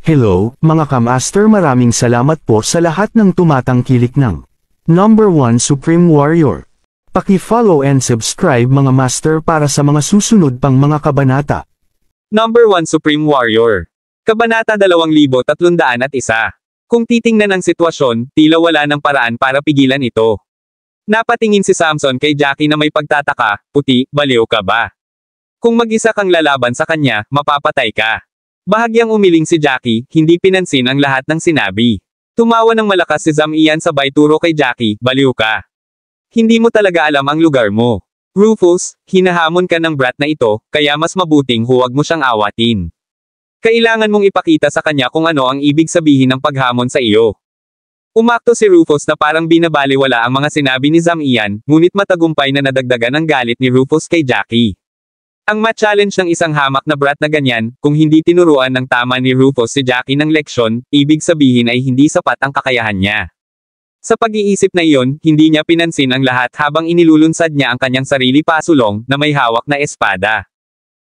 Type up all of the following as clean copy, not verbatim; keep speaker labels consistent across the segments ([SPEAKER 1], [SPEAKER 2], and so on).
[SPEAKER 1] Hello, mga kamaster, maraming salamat po sa lahat ng tumatangkilik ng Number 1 Supreme Warrior. Paki-follow and subscribe mga master para sa mga susunod pang mga kabanata.
[SPEAKER 2] Number 1 Supreme Warrior. Kabanata 2301. Kung titingnan ang sitwasyon, tila wala ng paraan para pigilan ito. Napatingin si Samson kay Jackie na may pagtataka, puti, baliw ka ba? Kung mag-isa kang lalaban sa kanya, mapapatay ka. Bahagyang umiling si Jackie, hindi pinansin ang lahat ng sinabi. Tumawa ng malakas si Zamian sabay turo kay Jackie, baliw ka. Hindi mo talaga alam ang lugar mo. Rufus, hinahamon ka ng brat na ito, kaya mas mabuting huwag mo siyang awatin. Kailangan mong ipakita sa kanya kung ano ang ibig sabihin ng paghamon sa iyo. Umakto si Rufus na parang binabaliwala ang mga sinabi ni Zamian, ngunit matagumpay na nadagdagan ang galit ni Rufus kay Jackie. Ang ma-challenge ng isang hamak na brat na ganyan, kung hindi tinuruan ng tama ni Rufus si Jackie ng leksyon, ibig sabihin ay hindi sapat ang kakayahan niya. Sa pag-iisip na iyon, hindi niya pinansin ang lahat habang inilulunsad niya ang kanyang sarili pasulong na may hawak na espada.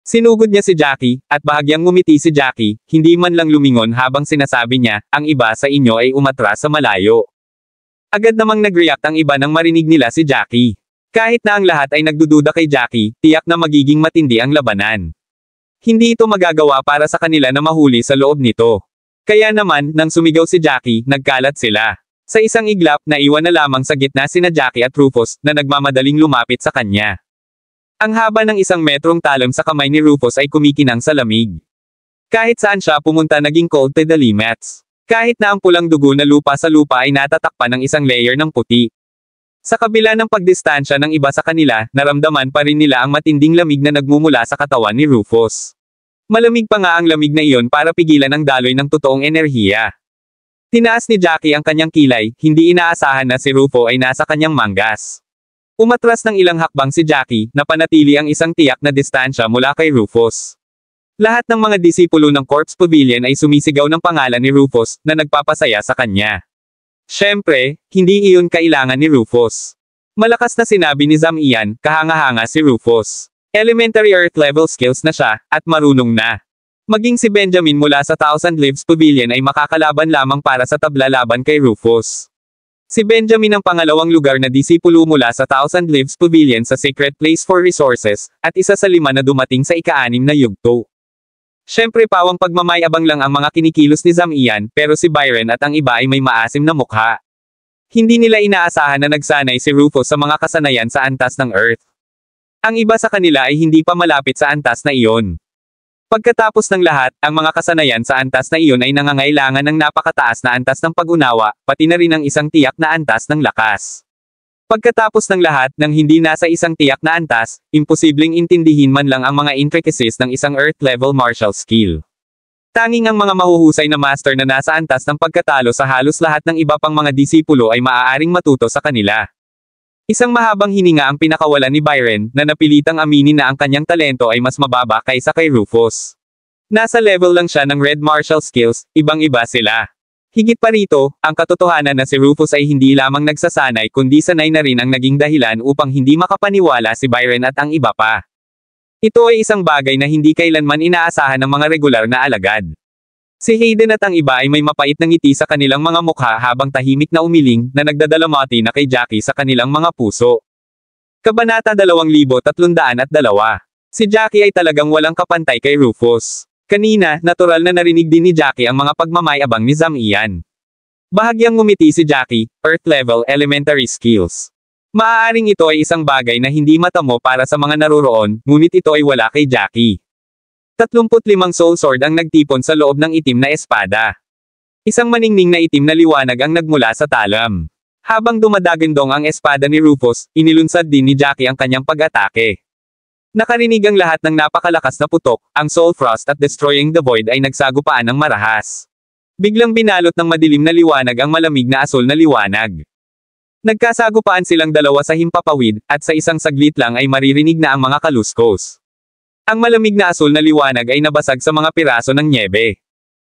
[SPEAKER 2] Sinugod niya si Jackie, at bahagyang ngumiti si Jackie, hindi man lang lumingon habang sinasabi niya, ang iba sa inyo ay umatras sa malayo. Agad namang nag-react ang iba nang marinig nila si Jackie. Kahit na ang lahat ay nagdududa kay Jackie, tiyak na magiging matindi ang labanan. Hindi ito magagawa para sa kanila na mahuli sa loob nito. Kaya naman, nang sumigaw si Jackie, nagkalat sila. Sa isang iglap, naiwan na lamang sa gitna sina Jackie at Rufus, na nagmamadaling lumapit sa kanya. Ang haba ng 1 metrong talon sa kamay ni Rufus ay kumikinang sa lamig. Kahit saan siya pumunta naging cold to the limits. Kahit na ang pulang dugo na lupa sa lupa ay natatakpan ng isang layer ng puti. Sa kabila ng pagdistansya ng iba sa kanila, naramdaman pa rin nila ang matinding lamig na nagmumula sa katawan ni Rufus. Malamig pa nga ang lamig na iyon para pigilan ang daloy ng totoong enerhiya. Tinaas ni Jackie ang kanyang kilay, hindi inaasahan na si Rufo ay nasa kanyang manggas. Umatras ng ilang hakbang si Jackie, napanatili ang isang tiyak na distansya mula kay Rufus. Lahat ng mga disipulo ng Corpse Pavilion ay sumisigaw ng pangalan ni Rufus, na nagpapasaya sa kanya. Siyempre, hindi iyon kailangan ni Rufus. Malakas na sinabi ni Zamian, kahanga-hanga si Rufus. Elementary Earth level skills na siya, at marunong na. Maging si Benjamin mula sa Thousand Leaves Pavilion ay makakalaban lamang para sa tabla laban kay Rufus. Si Benjamin ang pangalawang lugar na disipulo mula sa Thousand Leaves Pavilion sa Secret Place for Resources, at isa sa 5 na dumating sa ika-6 na yugto. Siyempre pawang pagmamayabang lang ang mga kinikilos ni Zamian, pero si Byron at ang iba ay may maasim na mukha. Hindi nila inaasahan na nagsanay si Rufus sa mga kasanayan sa antas ng Earth. Ang iba sa kanila ay hindi pa malapit sa antas na iyon. Pagkatapos ng lahat, ang mga kasanayan sa antas na iyon ay nangangailangan ng napakataas na antas ng pag-unawa, pati na rin ang isang tiyak na antas ng lakas. Pagkatapos ng lahat, nang hindi nasa isang tiyak na antas, imposibleng intindihin man lang ang mga intricacies ng isang Earth-level martial skill. Tanging ang mga mahuhusay na master na nasa antas ng pagkatalo sa halos lahat ng iba pang mga disipulo ay maaaring matuto sa kanila. Isang mahabang hininga ang pinakawalan ni Byron, na napilitang aminin na ang kanyang talento ay mas mababa kaysa kay Rufus. Nasa level lang siya ng red martial skills, ibang-iba sila. Higit pa rito, ang katotohanan na si Rufus ay hindi lamang nagsasanay kundi sanay na rin ang naging dahilan upang hindi makapaniwala si Byron at ang iba pa. Ito ay isang bagay na hindi kailanman inaasahan ng mga regular na alagad. Si Hayden at ang iba ay may mapait na ngiti sa kanilang mga mukha habang tahimik na umiling na nagdadalamati na kay Jackie sa kanilang mga puso. Kabanata 2302. Si Jackie ay talagang walang kapantay kay Rufus. Kanina, natural na narinig din ni Jackie ang mga pagmamayabang ni Zamian. Bahagyang ngumiti si Jackie, Earth-level elementary skills. Maaaring ito ay isang bagay na hindi matamo para sa mga naroroon, ngunit ito ay wala kay Jackie. 35 soul sword ang nagtipon sa loob ng itim na espada. Isang maningning na itim na liwanag ang nagmula sa talam. Habang dumadagandong ang espada ni Rufus, inilunsad din ni Jackie ang kanyang pag-atake. Nakarinig ang lahat ng napakalakas na putok, ang Soul Frost at Destroying the Void ay nagsagupaan ng marahas. Biglang binalot ng madilim na liwanag ang malamig na asul na liwanag. Nagkasagupaan silang dalawa sa himpapawid, at sa isang saglit lang ay maririnig na ang mga kaluskos. Ang malamig na asul na liwanag ay nabasag sa mga piraso ng nyebe.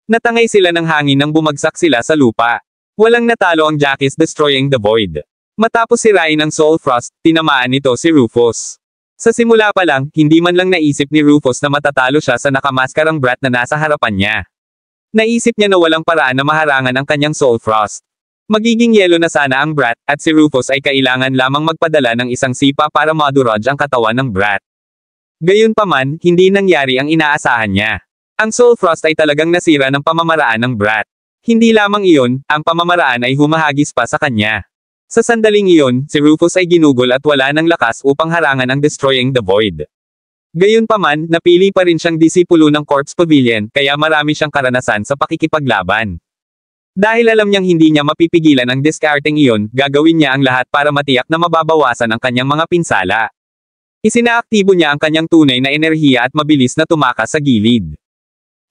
[SPEAKER 2] Natangay sila ng hangin nang bumagsak sila sa lupa. Walang natalo ang Jackie's Destroying the Void. Matapos sirain ng Soul Frost, tinamaan nito si Rufus. Sa simula pa lang, hindi man lang naisip ni Rufus na matatalo siya sa nakamaskarang brat na nasa harapan niya. Naisip niya na walang paraan na maharangan ang kanyang Soul Frost. Magiging yelo na sana ang Brat, at si Rufus ay kailangan lamang magpadala ng isang sipa para madurage ang katawan ng Brat. Gayunpaman, hindi nangyari ang inaasahan niya. Ang Soul Frost ay talagang nasira ng pamamaraan ng Brat. Hindi lamang iyon, ang pamamaraan ay humahagis pa sa kanya. Sa sandaling iyon, si Rufus ay ginugol at wala ng lakas upang harangan ang Destroying the Void. Gayunpaman, napili pa rin siyang disipulo ng Corpse Pavilion, kaya marami siyang karanasan sa pakikipaglaban. Dahil alam niyang hindi niya mapipigilan ang discarding iyon, gagawin niya ang lahat para matiyak na mababawasan ang kanyang mga pinsala. Isinaaktibo niya ang kanyang tunay na enerhiya at mabilis na tumakas sa gilid.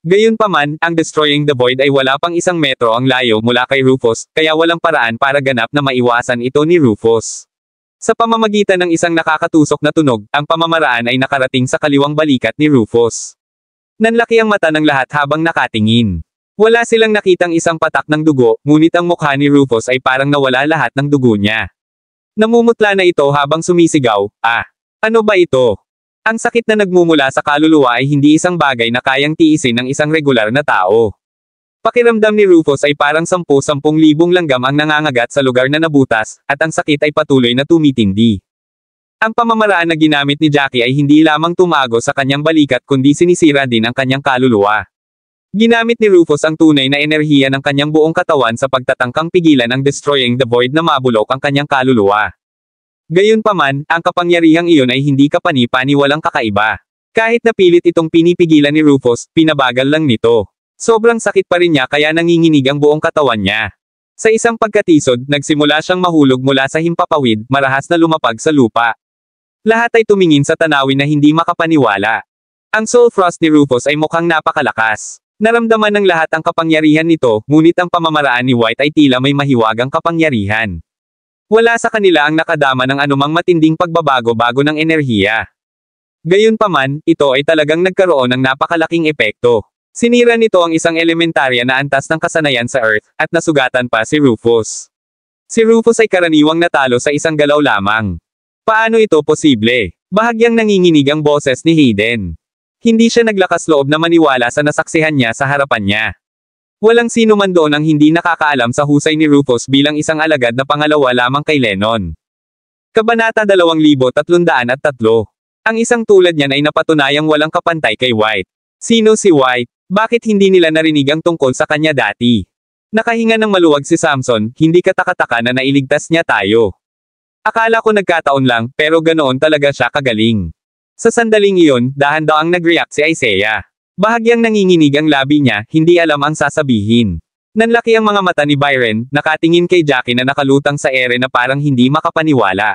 [SPEAKER 2] Gayunpaman, ang Destroying the Void ay wala pang 1 metro ang layo mula kay Rufus, kaya walang paraan para ganap na maiwasan ito ni Rufus. Sa pamamagitan ng isang nakakatusok na tunog, ang pamamaraan ay nakarating sa kaliwang balikat ni Rufus. Nanlaki ang mata ng lahat habang nakatingin. Wala silang nakitang isang patak ng dugo, ngunit ang mukha ni Rufus ay parang nawala lahat ng dugo niya. Namumutla na ito habang sumisigaw, ano ba ito? Ang sakit na nagmumula sa kaluluwa ay hindi isang bagay na kayang tiisin ng isang regular na tao. Pakiramdam ni Rufus ay parang 10,000 langgam ang nangangagat sa lugar na nabutas, at ang sakit ay patuloy na tumitindi. Ang pamamaraan na ginamit ni Jackie ay hindi lamang tumago sa kanyang balikat kundi sinisira din ang kanyang kaluluwa. Ginamit ni Rufus ang tunay na enerhiya ng kanyang buong katawan sa pagtatangkang pigilan ang Destroying the Void na mabulok ang kanyang kaluluwa. Gayunpaman, ang kapangyarihang iyon ay hindi kapani-paniwalang kakaiba. Kahit napilit itong pinipigilan ni Rufus, pinabagal lang nito. Sobrang sakit pa rin niya kaya nanginginig ang buong katawan niya. Sa isang pagkatisod, nagsimula siyang mahulog mula sa himpapawid, marahas na lumapag sa lupa. Lahat ay tumingin sa tanawin na hindi makapaniwala. Ang Soul Frost ni Rufus ay mukhang napakalakas. Naramdaman ng lahat ang kapangyarihan nito, ngunit ang pamamaraan ni White ay tila may mahiwagang kapangyarihan. Wala sa kanila ang nakadama ng anumang matinding pagbabago-bago ng enerhiya. Gayunpaman, ito ay talagang nagkaroon ng napakalaking epekto. Sinira nito ang isang elementarya na antas ng kasanayan sa Earth, at nasugatan pa si Rufus. Si Rufus ay karaniwang natalo sa isang galaw lamang. Paano ito posible? Bahagyang nanginginig ang boses ni Hayden. Hindi siya naglakas loob na maniwala sa nasaksihan niya sa harapan niya. Walang sino man doon ang hindi nakakaalam sa husay ni Rufus bilang isang alagad na pangalawa lamang kay Lennon. Kabanata 2303. Ang isang tulad niyan ay napatunayang walang kapantay kay White. Sino si White? Bakit hindi nila narinig ang tungkol sa kanya dati? Nakahinga ng maluwag si Samson, hindi katakataka na nailigtas niya tayo. Akala ko nagkataon lang, pero ganoon talaga siya kagaling. Sa sandaling iyon, dahan-daang nag-react si Isaiah. Bahagyang nanginginig ang labi niya, hindi alam ang sasabihin. Nanlaki ang mga mata ni Byron, nakatingin kay Jackie na nakalutang sa ere na parang hindi makapaniwala.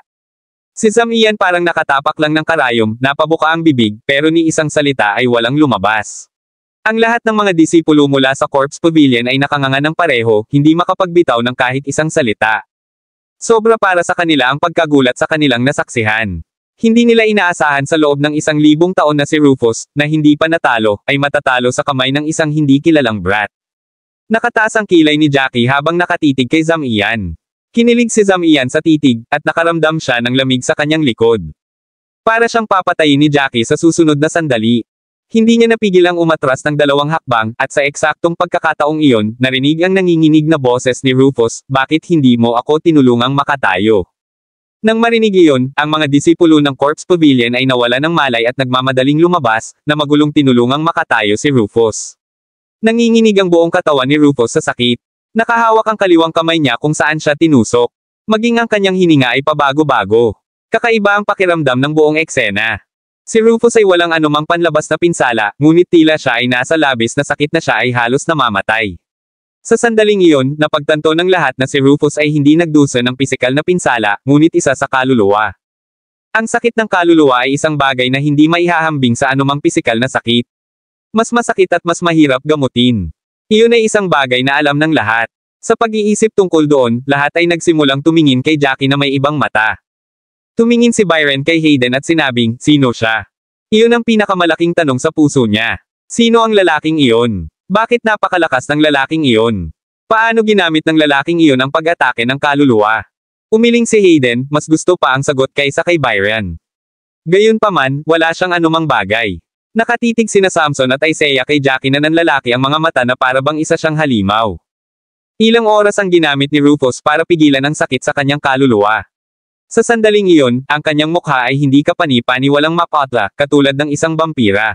[SPEAKER 2] Si Sam Ian parang nakatapak lang ng karayom, napabuka ang bibig, pero ni isang salita ay walang lumabas. Ang lahat ng mga disipulo mula sa Corpse Pavilion ay nakanganga ng pareho, hindi makapagbitaw ng kahit isang salita. Sobra para sa kanila ang pagkagulat sa kanilang nasaksihan. Hindi nila inaasahan sa loob ng 1,000 taon na si Rufus, na hindi pa natalo, ay matatalo sa kamay ng isang hindi kilalang brat. Nakataas ang kilay ni Jackie habang nakatitig kay Sam Ian. Kinilig si Sam Ian sa titig, at nakaramdam siya ng lamig sa kanyang likod. Para siyang papatayin ni Jackie sa susunod na sandali. Hindi niya napigilang umatras ng 2 hakbang, at sa eksaktong pagkakataong iyon, narinig ang nanginginig na boses ni Rufus, bakit hindi mo ako tinulungang makatayo? Nang marinig iyon, ang mga disipulo ng Corpse Pavilion ay nawala ng malay at nagmamadaling lumabas, na magulong tinulungang makatayo si Rufus. Nanginginig ang buong katawan ni Rufus sa sakit. Nakahawak ang kaliwang kamay niya kung saan siya tinusok. Maging ang kanyang hininga ay pabago-bago. Kakaiba ang pakiramdam ng buong eksena. Si Rufus ay walang anumang panlabas na pinsala, ngunit tila siya ay nasa labis na sakit na siya ay halos namamatay. Sa sandaling iyon, napagtanto ng lahat na si Rufus ay hindi nagdusa ng pisikal na pinsala, ngunit isa sa kaluluwa. Ang sakit ng kaluluwa ay isang bagay na hindi maihahambing sa anumang pisikal na sakit. Mas masakit at mas mahirap gamutin. Iyon ay isang bagay na alam ng lahat. Sa pag-iisip tungkol doon, lahat ay nagsimulang tumingin kay Jackie na may ibang mata. Tumingin si Byron kay Hayden at sinabing, sino siya? Iyon ang pinakamalaking tanong sa puso niya. Sino ang lalaking iyon? Bakit napakalakas ng lalaking iyon? Paano ginamit ng lalaking iyon ang pag-atake ng kaluluwa? Umiling si Hayden, mas gusto pa ang sagot kaysa kay Byron. Gayunpaman, wala siyang anumang bagay. Nakatitig sina Samson at Isaiah kay Jackie na nanlalaki ang mga mata na para bang isa siyang halimaw. Ilang oras ang ginamit ni Rufus para pigilan ang sakit sa kanyang kaluluwa. Sa sandaling iyon, ang kanyang mukha ay hindi kapani-paniwalang mapatla, katulad ng isang vampira.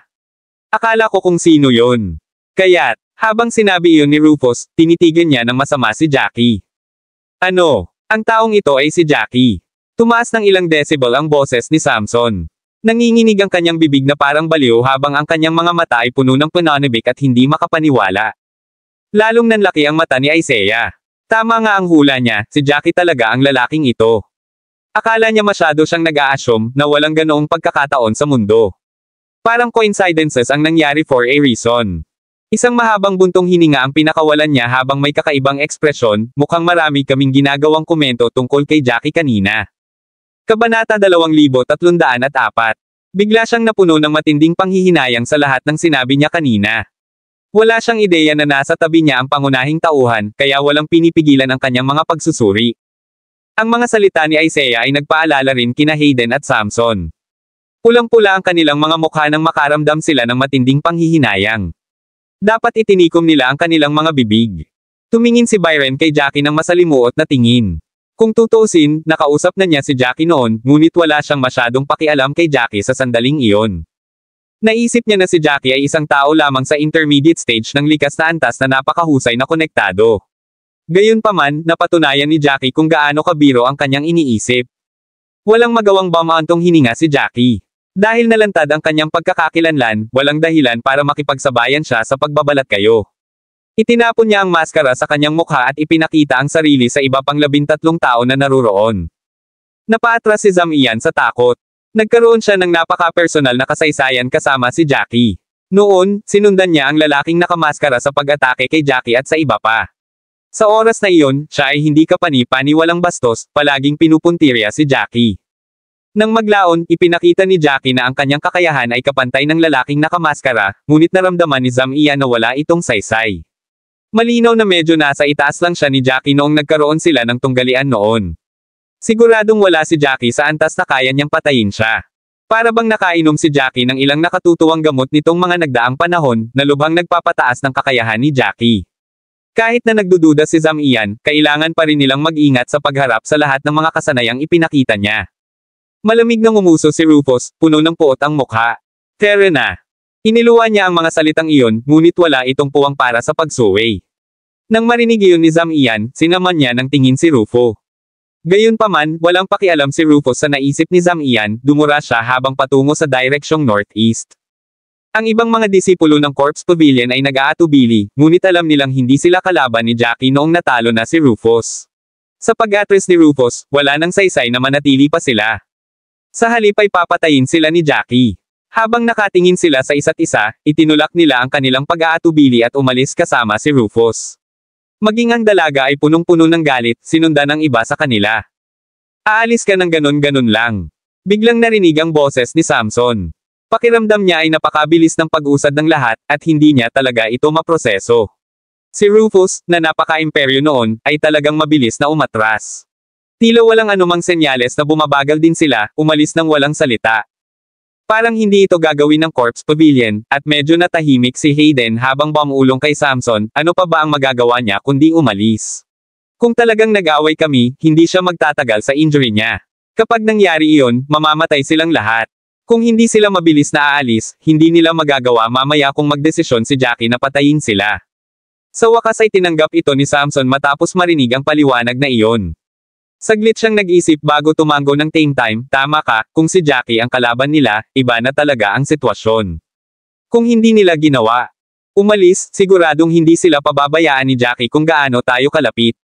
[SPEAKER 2] Akala ko kung sino yon. Kaya't, habang sinabi iyon ni Rufus, tinitigan niya ng masama si Jackie. Ano? Ang taong ito ay si Jackie. Tumaas ng ilang decibel ang boses ni Samson. Nanginginig ang kanyang bibig na parang baliw habang ang kanyang mga mata ay puno ng pananabik at hindi makapaniwala. Lalong nanlaki ang mata ni Isaiah. Tama nga ang hula niya, si Jackie talaga ang lalaking ito. Akala niya masyado siyang nag-a-assume na walang ganoong pagkakataon sa mundo. Parang coincidences ang nangyari for a reason. Isang mahabang buntong hininga ang pinakawalan niya habang may kakaibang ekspresyon, mukhang marami kaming ginagawang komento tungkol kay Jackie kanina. Kabanata 2304. Bigla siyang napuno ng matinding panghihinayang sa lahat ng sinabi niya kanina. Wala siyang ideya na nasa tabi niya ang pangunahing tauhan, kaya walang pinipigilan ang kanyang mga pagsusuri. Ang mga salita ni Isaiah ay nagpaalala rin kina Hayden at Samson. Pulang-pula ang kanilang mga mukha nang makaramdam sila ng matinding panghihinayang. Dapat itinikom nila ang kanilang mga bibig. Tumingin si Byron kay Jackie ng masalimuot na tingin. Kung tutuusin, nakausap na niya si Jackie noon, ngunit wala siyang masyadong pakialam kay Jackie sa sandaling iyon. Naisip niya na si Jackie ay isang tao lamang sa intermediate stage ng likas na antas na napakahusay na konektado. Gayunpaman, napatunayan ni Jackie kung gaano kabiro ang kanyang iniisip. Walang magawang bamaantong hininga si Jackie. Dahil nalantad ang kanyang pagkakakilanlan, walang dahilan para makipagsabayan siya sa pagbabalat kayo. Itinapon niya ang maskara sa kanyang mukha at ipinakita ang sarili sa iba pang 13 tao na naruroon. Napaatras si Zamian sa takot. Nagkaroon siya ng napaka-personal na kasaysayan kasama si Jackie. Noon, sinundan niya ang lalaking nakamaskara sa pag-atake kay Jackie at sa iba pa. Sa oras na iyon, siya ay hindi kapani-paniwalang bastos, palaging pinupuntirya si Jackie. Nang maglaon, ipinakita ni Jackie na ang kanyang kakayahan ay kapantay ng lalaking nakamaskara, ngunit naramdaman ni Zamian na wala itong saysay. Malinaw na medyo nasa itaas lang siya ni Jackie noong nagkaroon sila ng tunggalian noon. Siguradong wala si Jackie sa antas na kaya niyang patayin siya. Para bang nakainom si Jackie ng ilang nakatutuwang gamot nitong mga nagdaang panahon, na lubhang nagpapataas ng kakayahan ni Jackie. Kahit na nagdududa si Zamian, kailangan pa rin nilang mag-ingat sa pagharap sa lahat ng mga kasanayang ipinakita niya. Malamig na ngumuso si Rufus, puno ng puot ang mukha. Tere na. Iniluwa niya ang mga salitang iyon, ngunit wala itong puwang para sa pagsuway. Nang marinig iyon ni Zamian, sinaman niya ng tingin si Rufo. Gayunpaman, walang pakialam si Rufus sa naisip ni Zamian, dumura siya habang patungo sa direksyong northeast. Ang ibang mga disipulo ng Corpse Pavilion ay nag-aatubili, ngunit alam nilang hindi sila kalaban ni Jackie noong natalo na si Rufus. Sa pag-atras ni Rufus, wala nang saysay na manatili pa sila. Sa halip ay papatayin sila ni Jackie. Habang nakatingin sila sa isa't isa, itinulak nila ang kanilang pag-aatubili at umalis kasama si Rufus. Maging ang dalaga ay punong-puno ng galit, sinundan ng iba sa kanila. Aalis ka ng ganon-ganon lang. Biglang narinig ang boses ni Samson. Pakiramdam niya ay napakabilis ng pag-usad ng lahat, at hindi niya talaga ito maproseso. Si Rufus, na napaka-imperyo noon, ay talagang mabilis na umatras. Tila walang anumang senyales na bumabagal din sila, umalis ng walang salita. Parang hindi ito gagawin ng Corpse Pavilion, at medyo natahimik si Hayden habang bumulong kay Samson, ano pa ba ang magagawa niya kundi umalis? Kung talagang nag-away kami, hindi siya magtatagal sa injury niya. Kapag nangyari iyon, mamamatay silang lahat. Kung hindi sila mabilis na aalis, hindi nila magagawa mamaya kung magdesisyon si Jackie na patayin sila. Sa wakas ay tinanggap ito ni Samson matapos marinig ang paliwanag na iyon. Saglit siyang nag-isip bago tumango ng time, tama ka, kung si Jackie ang kalaban nila, iba na talaga ang sitwasyon. Kung hindi nila ginawa, umalis, siguradong hindi sila pababayaan ni Jackie kung gaano tayo kalapit.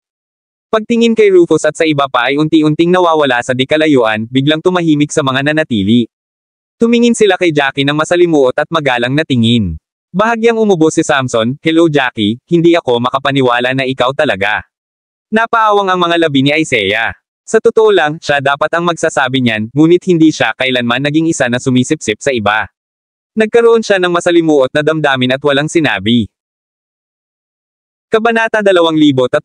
[SPEAKER 2] Pagtingin kay Rufus at sa iba pa ay unti-unting nawawala sa dikalayuan, biglang tumahimik sa mga nanatili. Tumingin sila kay Jackie ng masalimuot at magalang na tingin. Bahagyang umubo si Samson, hello Jackie, hindi ako makapaniwala na ikaw talaga. Napaawang ang mga labi ni Isaiah. Sa totoo lang, siya dapat ang magsasabi niyan, ngunit hindi siya kailanman naging isa na sumisipsip sa iba. Nagkaroon siya ng masalimuot na damdamin at walang sinabi. Kabanata 2305.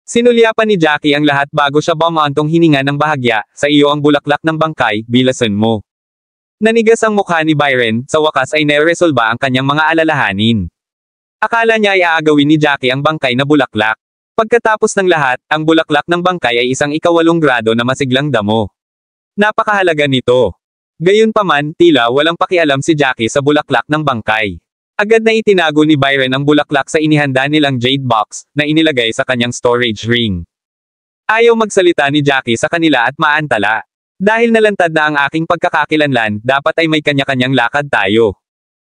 [SPEAKER 2] Sinulyapan ni Jackie ang lahat bago siya bumaantong hininga ng bahagya, sa iyo ang bulaklak ng bangkay, bilasan mo. Nanigas ang mukha ni Byron, sa wakas ay neresolba ang kanyang mga alalahanin. Akala niya ay aagawin ni Jackie ang bangkay na bulaklak. Pagkatapos ng lahat, ang bulaklak ng bangkay ay isang ika-8 grado na masiglang damo. Napakahalaga nito. Gayunpaman, tila walang pakialam si Jackie sa bulaklak ng bangkay. Agad na itinago ni Byron ang bulaklak sa inihanda nilang jade box, na inilagay sa kanyang storage ring. Ayaw magsalita ni Jackie sa kanila at maantala. Dahil nalantad na ang aking pagkakakilanlan, dapat ay may kanya-kanyang lakad tayo.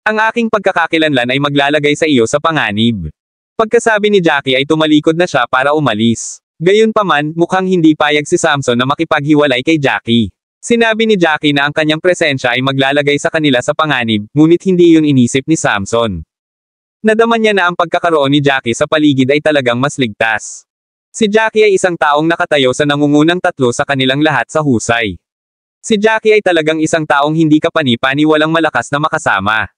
[SPEAKER 2] Ang aking pagkakakilanlan ay maglalagay sa iyo sa panganib. Pagkasabi ni Jackie ay tumalikod na siya para umalis. Gayunpaman, mukhang hindi payag si Samson na makipaghiwalay kay Jackie. Sinabi ni Jackie na ang kanyang presensya ay maglalagay sa kanila sa panganib, ngunit hindi yun inisip ni Samson. Nadaman niya na ang pagkakaroon ni Jackie sa paligid ay talagang mas ligtas. Si Jackie ay isang taong nakatayo sa nangungunang tatlo sa kanilang lahat sa husay. Si Jackie ay talagang isang taong hindi kapani-pani walang malakas na makasama.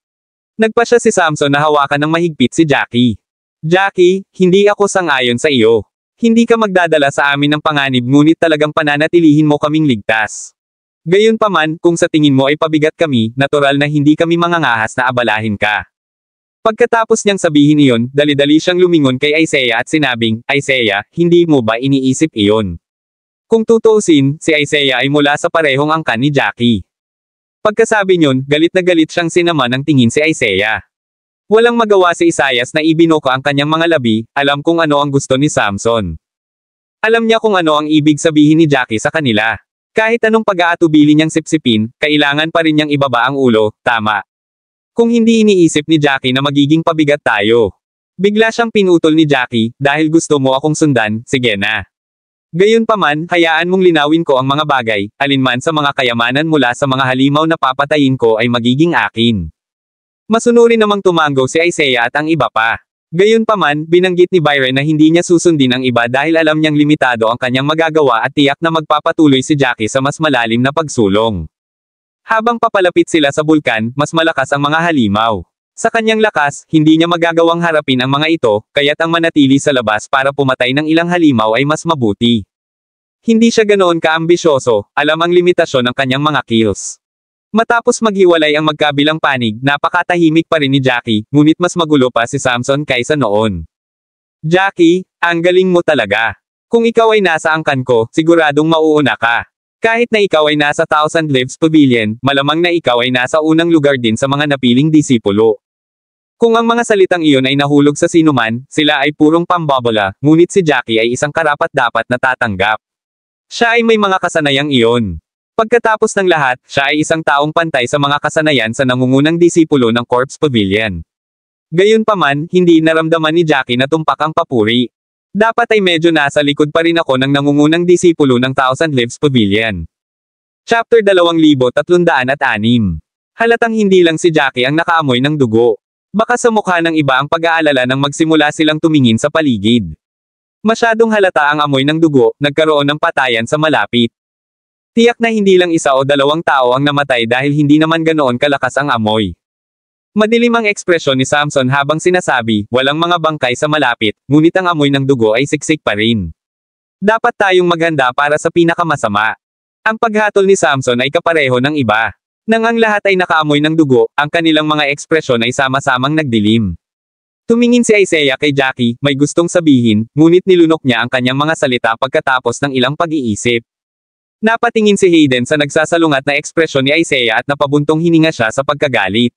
[SPEAKER 2] Nagpa siya si Samson na hawakan ng mahigpit si Jackie. Jackie, hindi ako sang-ayon sa iyo. Hindi ka magdadala sa amin ng panganib ngunit talagang pananatilihin mo kaming ligtas. Gayunpaman, kung sa tingin mo ay pabigat kami, natural na hindi kami mangangahas na abalahin ka. Pagkatapos niyang sabihin iyon, dali-dali siyang lumingon kay Isaiah at sinabing, Isaiah, hindi mo ba iniisip iyon? Kung tutuusin, si Isaiah ay mula sa parehong angkan ni Jackie. Pagkasabi niyon, galit na galit siyang sinama ng tingin si Isaiah. Walang magawa si Isaias na ibinoko ang kanyang mga labi, alam kung ano ang gusto ni Samson. Alam niya kung ano ang ibig sabihin ni Jackie sa kanila. Kahit anong pag-aatubili niyang sipsipin, kailangan pa rin niyang ibaba ang ulo, tama. Kung hindi iniisip ni Jackie na magiging pabigat tayo. Bigla siyang pinutol ni Jackie, dahil gusto mo akong sundan, sige na. Gayunpaman, hayaan mong linawin ko ang mga bagay, alinman sa mga kayamanan mula sa mga halimaw na papatayin ko ay magiging akin. Masunuri namang tumango si Isaiah at ang iba pa. Gayunpaman, binanggit ni Byron na hindi niya susundin ang iba dahil alam niyang limitado ang kanyang magagawa at tiyak na magpapatuloy si Jackie sa mas malalim na pagsulong. Habang papalapit sila sa bulkan, mas malakas ang mga halimaw. Sa kanyang lakas, hindi niya magagawang harapin ang mga ito, kaya't ang manatili sa labas para pumatay ng ilang halimaw ay mas mabuti. Hindi siya ganoon kaambisyoso, alam ang limitasyon ng kanyang mga kills. Matapos maghiwalay ang magkabilang panig, napakatahimik pa rin ni Jackie, ngunit mas magulo pa si Samson kaysa noon. Jackie, ang galing mo talaga. Kung ikaw ay nasa angkan ko, siguradong mauuna ka. Kahit na ikaw ay nasa Thousand Lives Pavilion, malamang na ikaw ay nasa unang lugar din sa mga napiling disipulo. Kung ang mga salitang iyon ay nahulog sa sinuman, sila ay purong pambobola, ngunit si Jackie ay isang karapat-dapat na tatanggap. Siya ay may mga kasanayang iyon. Pagkatapos ng lahat, siya ay isang taong pantay sa mga kasanayan sa nangungunang disipulo ng Corpse Pavilion. Gayunpaman, hindi naramdaman ni Jackie na tumpak ang papuri. Dapat ay medyo nasa likod pa rin ako ng nangungunang disipulo ng Thousand Lives Pavilion. Chapter 2306. Halatang hindi lang si Jackie ang nakaamoy ng dugo. Baka sa mukha ng iba ang pag-aalala nang magsimula silang tumingin sa paligid. Masyadong halata ang amoy ng dugo, nagkaroon ng patayan sa malapit. Tiyak na hindi lang isa o dalawang tao ang namatay dahil hindi naman ganoon kalakas ang amoy. Madilim ang ekspresyon ni Samson habang sinasabi, walang mga bangkay sa malapit, ngunit ang amoy ng dugo ay siksik pa rin. Dapat tayong maghanda para sa pinakamasama. Ang paghatol ni Samson ay kapareho ng iba. Nang ang lahat ay nakaamoy ng dugo, ang kanilang mga ekspresyon ay sama-samang nagdilim. Tumingin si Isaiah kay Jackie, may gustong sabihin, ngunit nilunok niya ang kanyang mga salita pagkatapos ng ilang pag-iisip. Napatingin si Hayden sa nagsasalungat na ekspresyon ni Isaiah at napabuntong hininga siya sa pagkagalit.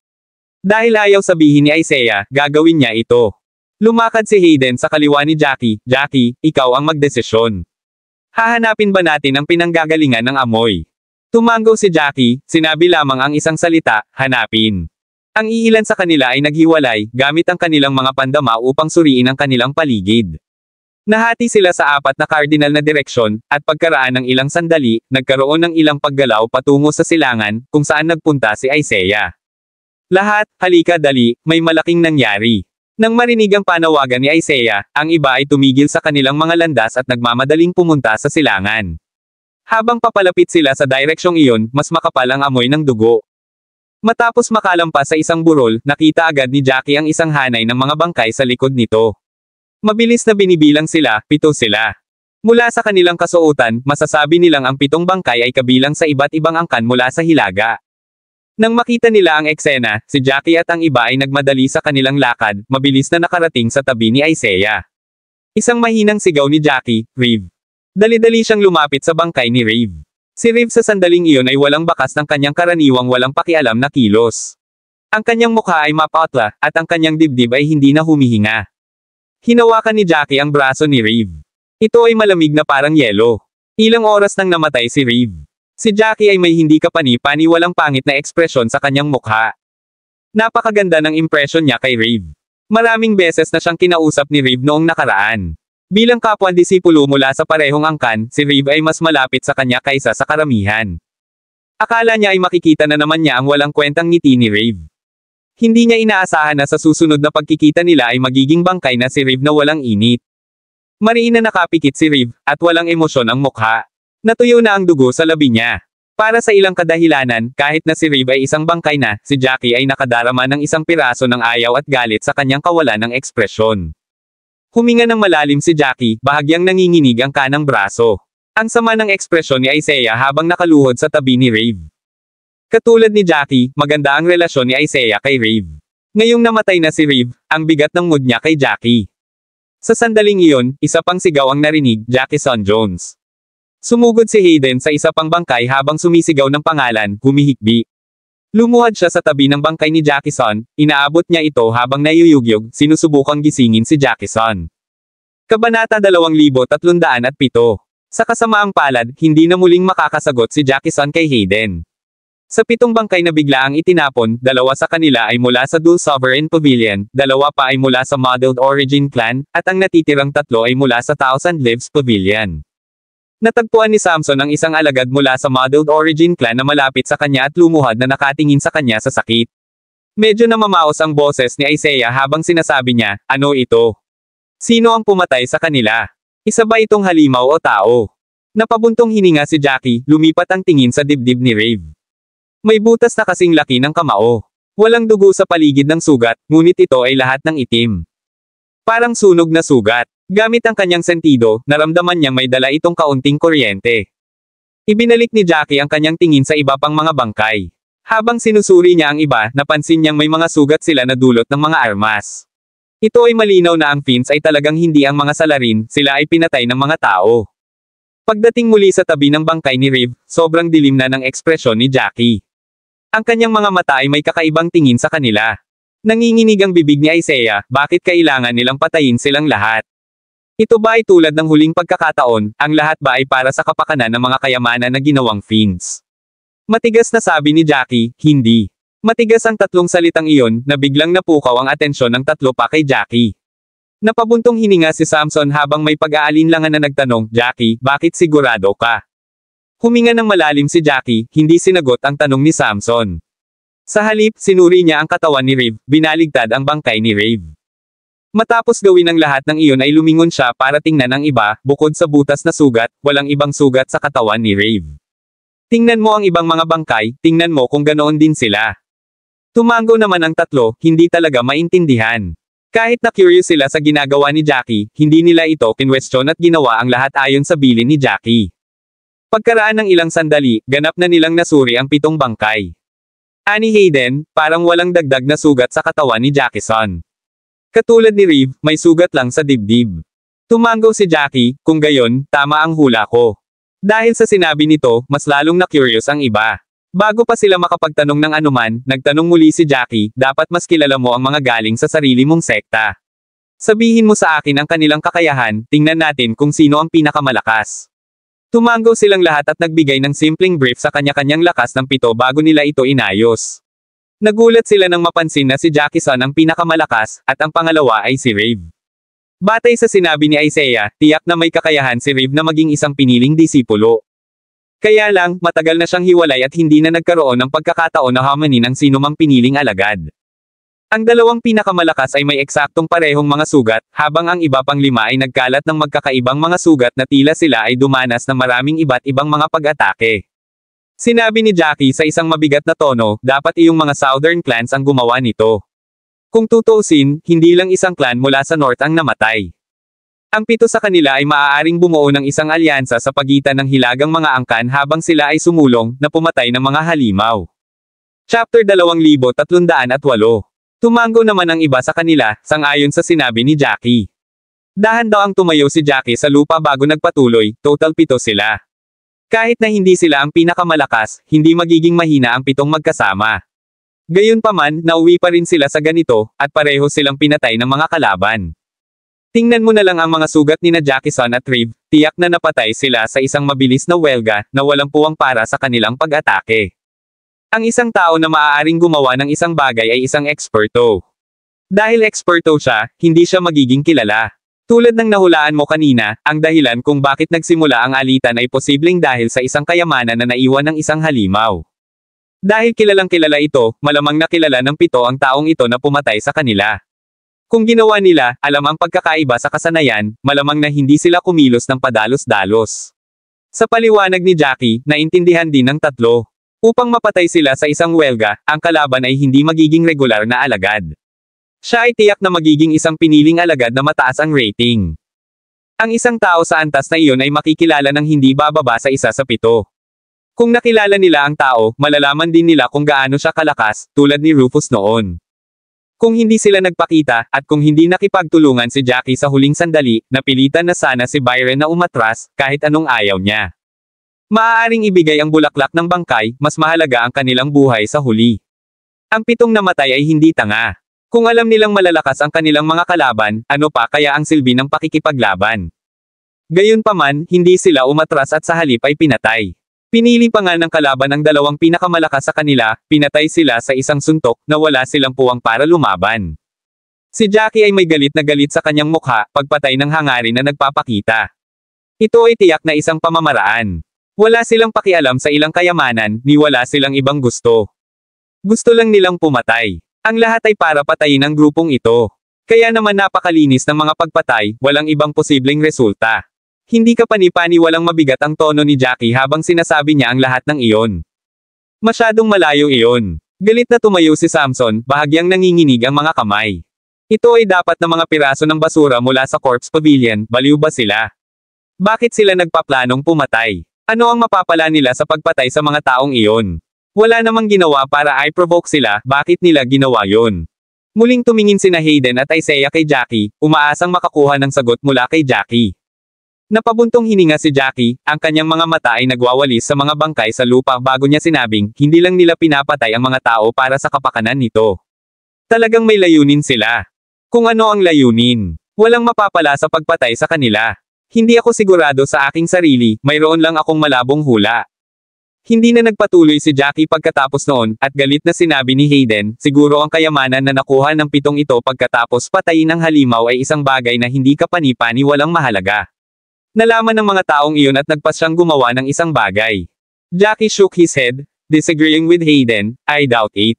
[SPEAKER 2] Dahil ayaw sabihin ni Isaiah, gagawin niya ito. Lumakad si Hayden sa kaliwa ni Jackie, Jackie, ikaw ang magdesisyon. Hahanapin ba natin ang pinanggagalingan ng amoy? Tumango si Jackie, sinabi lamang ang isang salita, hanapin. Ang iilan sa kanila ay naghiwalay, gamit ang kanilang mga pandama upang suriin ang kanilang paligid. Nahati sila sa 4 na cardinal na direksyon, at pagkaraan ng ilang sandali, nagkaroon ng ilang paggalaw patungo sa silangan, kung saan nagpunta si Isaiah. Lahat, halika dali, may malaking nangyari. Nang marinig ang panawagan ni Isaiah, ang iba ay tumigil sa kanilang mga landas at nagmamadaling pumunta sa silangan. Habang papalapit sila sa direksyong iyon, mas makapal ang amoy ng dugo. Matapos makalampas sa isang burol, nakita agad ni Jackie ang isang hanay ng mga bangkay sa likod nito. Mabilis na binibilang sila, 7 sila. Mula sa kanilang kasuotan, masasabi nilang ang 7 bangkay ay kabilang sa iba't ibang angkan mula sa Hilaga. Nang makita nila ang eksena, si Jackie at ang iba ay nagmadali sa kanilang lakad, mabilis na nakarating sa tabi ni Isaiah. Isang mahinang sigaw ni Jackie, "Reeve!" Dali-dali siyang lumapit sa bangkay ni Reeve. Si Reeve sa sandaling iyon ay walang bakas ng kanyang karaniwang walang pakialam na kilos. Ang kanyang mukha ay mapatla, at ang kanyang dibdib ay hindi na humihinga. Hinawakan ni Jackie ang braso ni Reeve. Ito ay malamig na parang yelo. Ilang oras nang namatay si Reeve. Si Jackie ay may hindi kapani-pani walang pangit na ekspresyon sa kanyang mukha. Napakaganda ng impresyon niya kay Reeve. Maraming beses na siyang kinausap ni Reeve noong nakaraan. Bilang kapwa-disipulo mula sa parehong angkan, si Reeve ay mas malapit sa kanya kaysa sa karamihan. Akala niya ay makikita na naman niya ang walang kwentang ngiti ni Reeve. Hindi niya inaasahan na sa susunod na pagkikita nila ay magiging bangkay na si Reeve na walang init. Mariin na nakapikit si Reeve, at walang emosyon ang mukha. Natuyo na ang dugo sa labi niya. Para sa ilang kadahilanan, kahit na si Reeve ay isang bangkay na, si Jackie ay nakadarama ng isang piraso ng ayaw at galit sa kanyang kawalan ng ekspresyon. Huminga ng malalim si Jackie, bahagyang nanginginig ang kanang braso. Ang sama ng ekspresyon ni Isaiah habang nakaluhod sa tabi ni Reeve. Katulad ni Jackie, maganda ang relasyon ni Isaiah kay Reeve. Ngayong namatay na si Reeve, ang bigat ng mood niya kay Jackie. Sa sandaling iyon, isa pang sigaw ang narinig, Jackison Jones. Sumugod si Hayden sa isa pang bangkay habang sumisigaw ng pangalan, humihikbi. Lumuhad siya sa tabi ng bangkay ni Jackison, inaabot niya ito habang nayuyugyog, sinusubukang gisingin si Jackison. Kabanata 2307. Sa kasamaang palad, hindi na muling makakasagot si Jackison kay Hayden. Sa 7 bangkay na bigla ang itinapon, 2 sa kanila ay mula sa Dual Sovereign Pavilion, 2 pa ay mula sa Modeled Origin Clan, at ang natitirang 3 ay mula sa Thousand Lives Pavilion. Natagpuan ni Samson ang isang alagad mula sa Modeled Origin Clan na malapit sa kanya at lumuhad na nakatingin sa kanya sa sakit. Medyo namamaos ang boses ni Isaiah habang sinasabi niya, "Ano ito? Sino ang pumatay sa kanila? Isa ba itong halimaw o tao?" Napabuntong hininga si Jackie, lumipat ang tingin sa dibdib ni Reeve. May butas na kasing laki ng kamao. Walang dugo sa paligid ng sugat, ngunit ito ay lahat ng itim. Parang sunog na sugat. Gamit ang kanyang sentido, naramdaman niyang may dala itong kaunting kuryente. Ibinalik ni Jackie ang kanyang tingin sa iba pang mga bangkay. Habang sinusuri niya ang iba, napansin niyang may mga sugat sila na dulot ng mga armas. Ito ay malinaw na ang fins ay talagang hindi ang mga salarin, sila ay pinatay ng mga tao. Pagdating muli sa tabi ng bangkay ni Reeve, sobrang dilim na ng ekspresyon ni Jackie. Ang kanyang mga mata ay may kakaibang tingin sa kanila. Nanginginig ang bibig ni Isaiah, bakit kailangan nilang patayin silang lahat? Ito ba ay tulad ng huling pagkakataon, ang lahat ba ay para sa kapakanan ng mga kayamanan na ginawang fiends? Matigas na sabi ni Jackie, hindi. Matigas ang 3 salitang iyon, na biglang napukaw ang atensyon ng 3 pa kay Jackie. Napabuntong hininga si Samson habang may pag-aalinlangan na nagtanong, "Jackie, bakit sigurado ka?" Huminga ng malalim si Jackie, hindi sinagot ang tanong ni Samson. Sa halip, sinuri niya ang katawan ni Reeve, binaligtad ang bangkay ni Reeve. Matapos gawin ang lahat ng iyon ay lumingon siya para tingnan ang iba, bukod sa butas na sugat, walang ibang sugat sa katawan ni Reeve. Tingnan mo ang ibang mga bangkay, tingnan mo kung ganoon din sila. Tumango naman ang 3, hindi talaga maintindihan. Kahit na curious sila sa ginagawa ni Jackie, hindi nila ito kinwestiyon at ginawa ang lahat ayon sa bilin ni Jackie. Pagkaraan ng ilang sandali, ganap na nilang nasuri ang 7 bangkay. Ani Hayden, parang walang dagdag na sugat sa katawan ni Jackison. Katulad ni Reeve, may sugat lang sa dibdib. Tumango si Jackie, kung gayon, tama ang hula ko. Dahil sa sinabi nito, mas lalong na-curious ang iba. Bago pa sila makapagtanong ng anuman, nagtanong muli si Jackie, dapat mas kilala mo ang mga galing sa sarili mong sekta. Sabihin mo sa akin ang kanilang kakayahan, tingnan natin kung sino ang pinakamalakas. Tumango silang lahat at nagbigay ng simpleng brief sa kanya-kanyang lakas ng 7 bago nila ito inayos. Nagulat sila nang mapansin na si Jackison ang pinakamalakas, at ang pangalawa ay si Reeve. Batay sa sinabi ni Isaiah, tiyak na may kakayahan si Reeve na maging isang piniling disipulo. Kaya lang, matagal na siyang hiwalay at hindi na nagkaroon ng pagkakataon na hamanin ang sinumang piniling alagad. Ang 2 pinakamalakas ay may eksaktong parehong mga sugat, habang ang iba pang 5 ay nagkalat ng magkakaibang mga sugat na tila sila ay dumanas ng maraming iba't ibang mga pag-atake. Sinabi ni Jackie sa isang mabigat na tono, dapat iyong mga Southern clans ang gumawa nito. Kung tutuusin, hindi lang isang clan mula sa North ang namatay. Ang 7 sa kanila ay maaaring bumuo ng isang alyansa sa pagitan ng hilagang mga angkan habang sila ay sumulong, na pumatay ng mga halimaw. Chapter 2308. Tumango naman ang iba sa kanila, sang-ayon sa sinabi ni Jackie. Dahan daw ang tumayo si Jackie sa lupa bago nagpatuloy, total 7 sila. Kahit na hindi sila ang pinakamalakas, hindi magiging mahina ang 7 magkasama. Gayunpaman, nauwi pa rin sila sa ganito, at pareho silang pinatay ng mga kalaban. Tingnan mo na lang ang mga sugat ni na Jackie-san at Reeve, tiyak na napatay sila sa isang mabilis na welga, na walang puwang para sa kanilang pag-atake. Ang isang tao na maaaring gumawa ng isang bagay ay isang eksperto. Dahil eksperto siya, hindi siya magiging kilala. Tulad ng nahulaan mo kanina, ang dahilan kung bakit nagsimula ang alitan ay posibleng dahil sa isang kayamanan na naiwan ng isang halimaw. Dahil kilalang kilala ito, malamang nakilala ng 7 ang taong ito na pumatay sa kanila. Kung ginawa nila, alam ang pagkakaiba sa kasanayan, malamang na hindi sila kumilos ng padalos-dalos. Sa paliwanag ni Jackie, naintindihan din ng 3. Upang mapatay sila sa isang welga, ang kalaban ay hindi magiging regular na alagad. Siya ay tiyak na magiging isang piniling alagad na mataas ang rating. Ang isang tao sa antas na iyon ay makikilala ng hindi bababa sa 1 sa 7. Kung nakilala nila ang tao, malalaman din nila kung gaano siya kalakas, tulad ni Rufus noon. Kung hindi sila nagpakita, at kung hindi nakipagtulungan si Jackie sa huling sandali, napilitan na sana si Byron na umatras, kahit anong ayaw niya. Maaaring ibigay ang bulaklak ng bangkay, mas mahalaga ang kanilang buhay sa huli. Ang 7 namatay ay hindi tanga. Kung alam nilang malalakas ang kanilang mga kalaban, ano pa kaya ang silbi ng pakikipaglaban? Gayunpaman, hindi sila umatras at sa halip ay pinatay. Pinili pa nga ng kalaban ang 2 pinakamalakas sa kanila, pinatay sila sa isang suntok, na wala silang puwang para lumaban. Si Jackie ay may galit na galit sa kanyang mukha, pagpatay ng hangarin na nagpapakita. Ito ay tiyak na isang pamamaraan. Wala silang pakialam sa ilang kayamanan, ni wala silang ibang gusto. Gusto lang nilang pumatay. Ang lahat ay para patayin ang grupong ito. Kaya naman napakalinis ng mga pagpatay, walang ibang posibleng resulta. Hindi ka pani-paniwalang mabigat ang tono ni Jackie habang sinasabi niya ang lahat ng iyon. Masyadong malayo iyon. Galit na tumayo si Samson, bahagyang nanginginig ang mga kamay. Ito ay dapat na mga piraso ng basura mula sa corpse pavilion, baliw ba sila? Bakit sila nagpaplanong pumatay? Ano ang mapapala nila sa pagpatay sa mga taong iyon? Wala namang ginawa para i-provoke sila, bakit nila ginawa yon? Muling tumingin sina Hayden at Isaiah kay Jackie, umaasang makakuha ng sagot mula kay Jackie. Napabuntong hininga si Jackie, ang kanyang mga mata ay nagwawalis sa mga bangkay sa lupa bago niya sinabing, hindi lang nila pinapatay ang mga tao para sa kapakanan nito. Talagang may layunin sila. Kung ano ang layunin, walang mapapala sa pagpatay sa kanila. Hindi ako sigurado sa aking sarili, mayroon lang akong malabong hula. Hindi na nagpatuloy si Jackie pagkatapos noon, at galit na sinabi ni Hayden, siguro ang kayamanan na nakuha ng 7 ito pagkatapos patayin ang halimaw ay isang bagay na hindi kapani-pani walang mahalaga. Nalaman ng mga taong iyon at nagpas siyang gumawa ng isang bagay. Jackie shook his head, disagreeing with Hayden, I doubt it.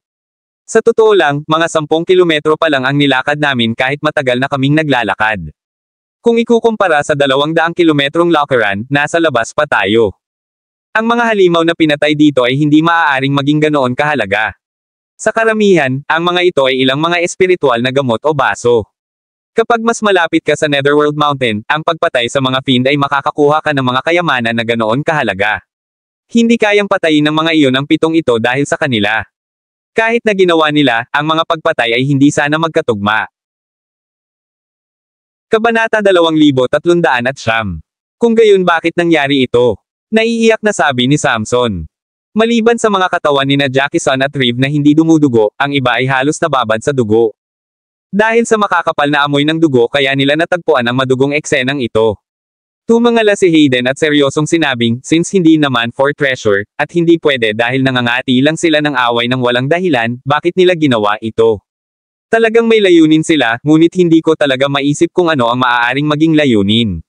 [SPEAKER 2] Sa totoo lang, mga 10 kilometro pa lang ang nilakad namin kahit matagal na kaming naglalakad. Kung ikukumpara sa 200 kilometrong lakaran, nasa labas pa tayo. Ang mga halimaw na pinatay dito ay hindi maaaring maging ganoon kahalaga. Sa karamihan, ang mga ito ay ilang mga espiritual na gamot o baso. Kapag mas malapit ka sa Netherworld Mountain, ang pagpatay sa mga fiend ay makakakuha ka ng mga kayamanan na ganoon kahalaga. Hindi kayang patayin ng mga iyon ang 7 ito dahil sa kanila. Kahit na ginawa nila, ang mga pagpatay ay hindi sana magkatugma. Kabanata 2309. Kung gayon bakit nangyari ito? Naiiyak na sabi ni Samson. Maliban sa mga katawan ni na Jackie-san at Reeve na hindi dumudugo, ang iba ay halos nababad sa dugo. Dahil sa makakapal na amoy ng dugo kaya nila natagpuan ang madugong eksenang ito. Tumangala si Hayden at seryosong sinabing, since hindi naman for treasure, at hindi pwede dahil nangangati lang sila ng away ng walang dahilan, bakit nila ginawa ito? Talagang may layunin sila, ngunit hindi ko talaga maisip kung ano ang maaaring maging layunin.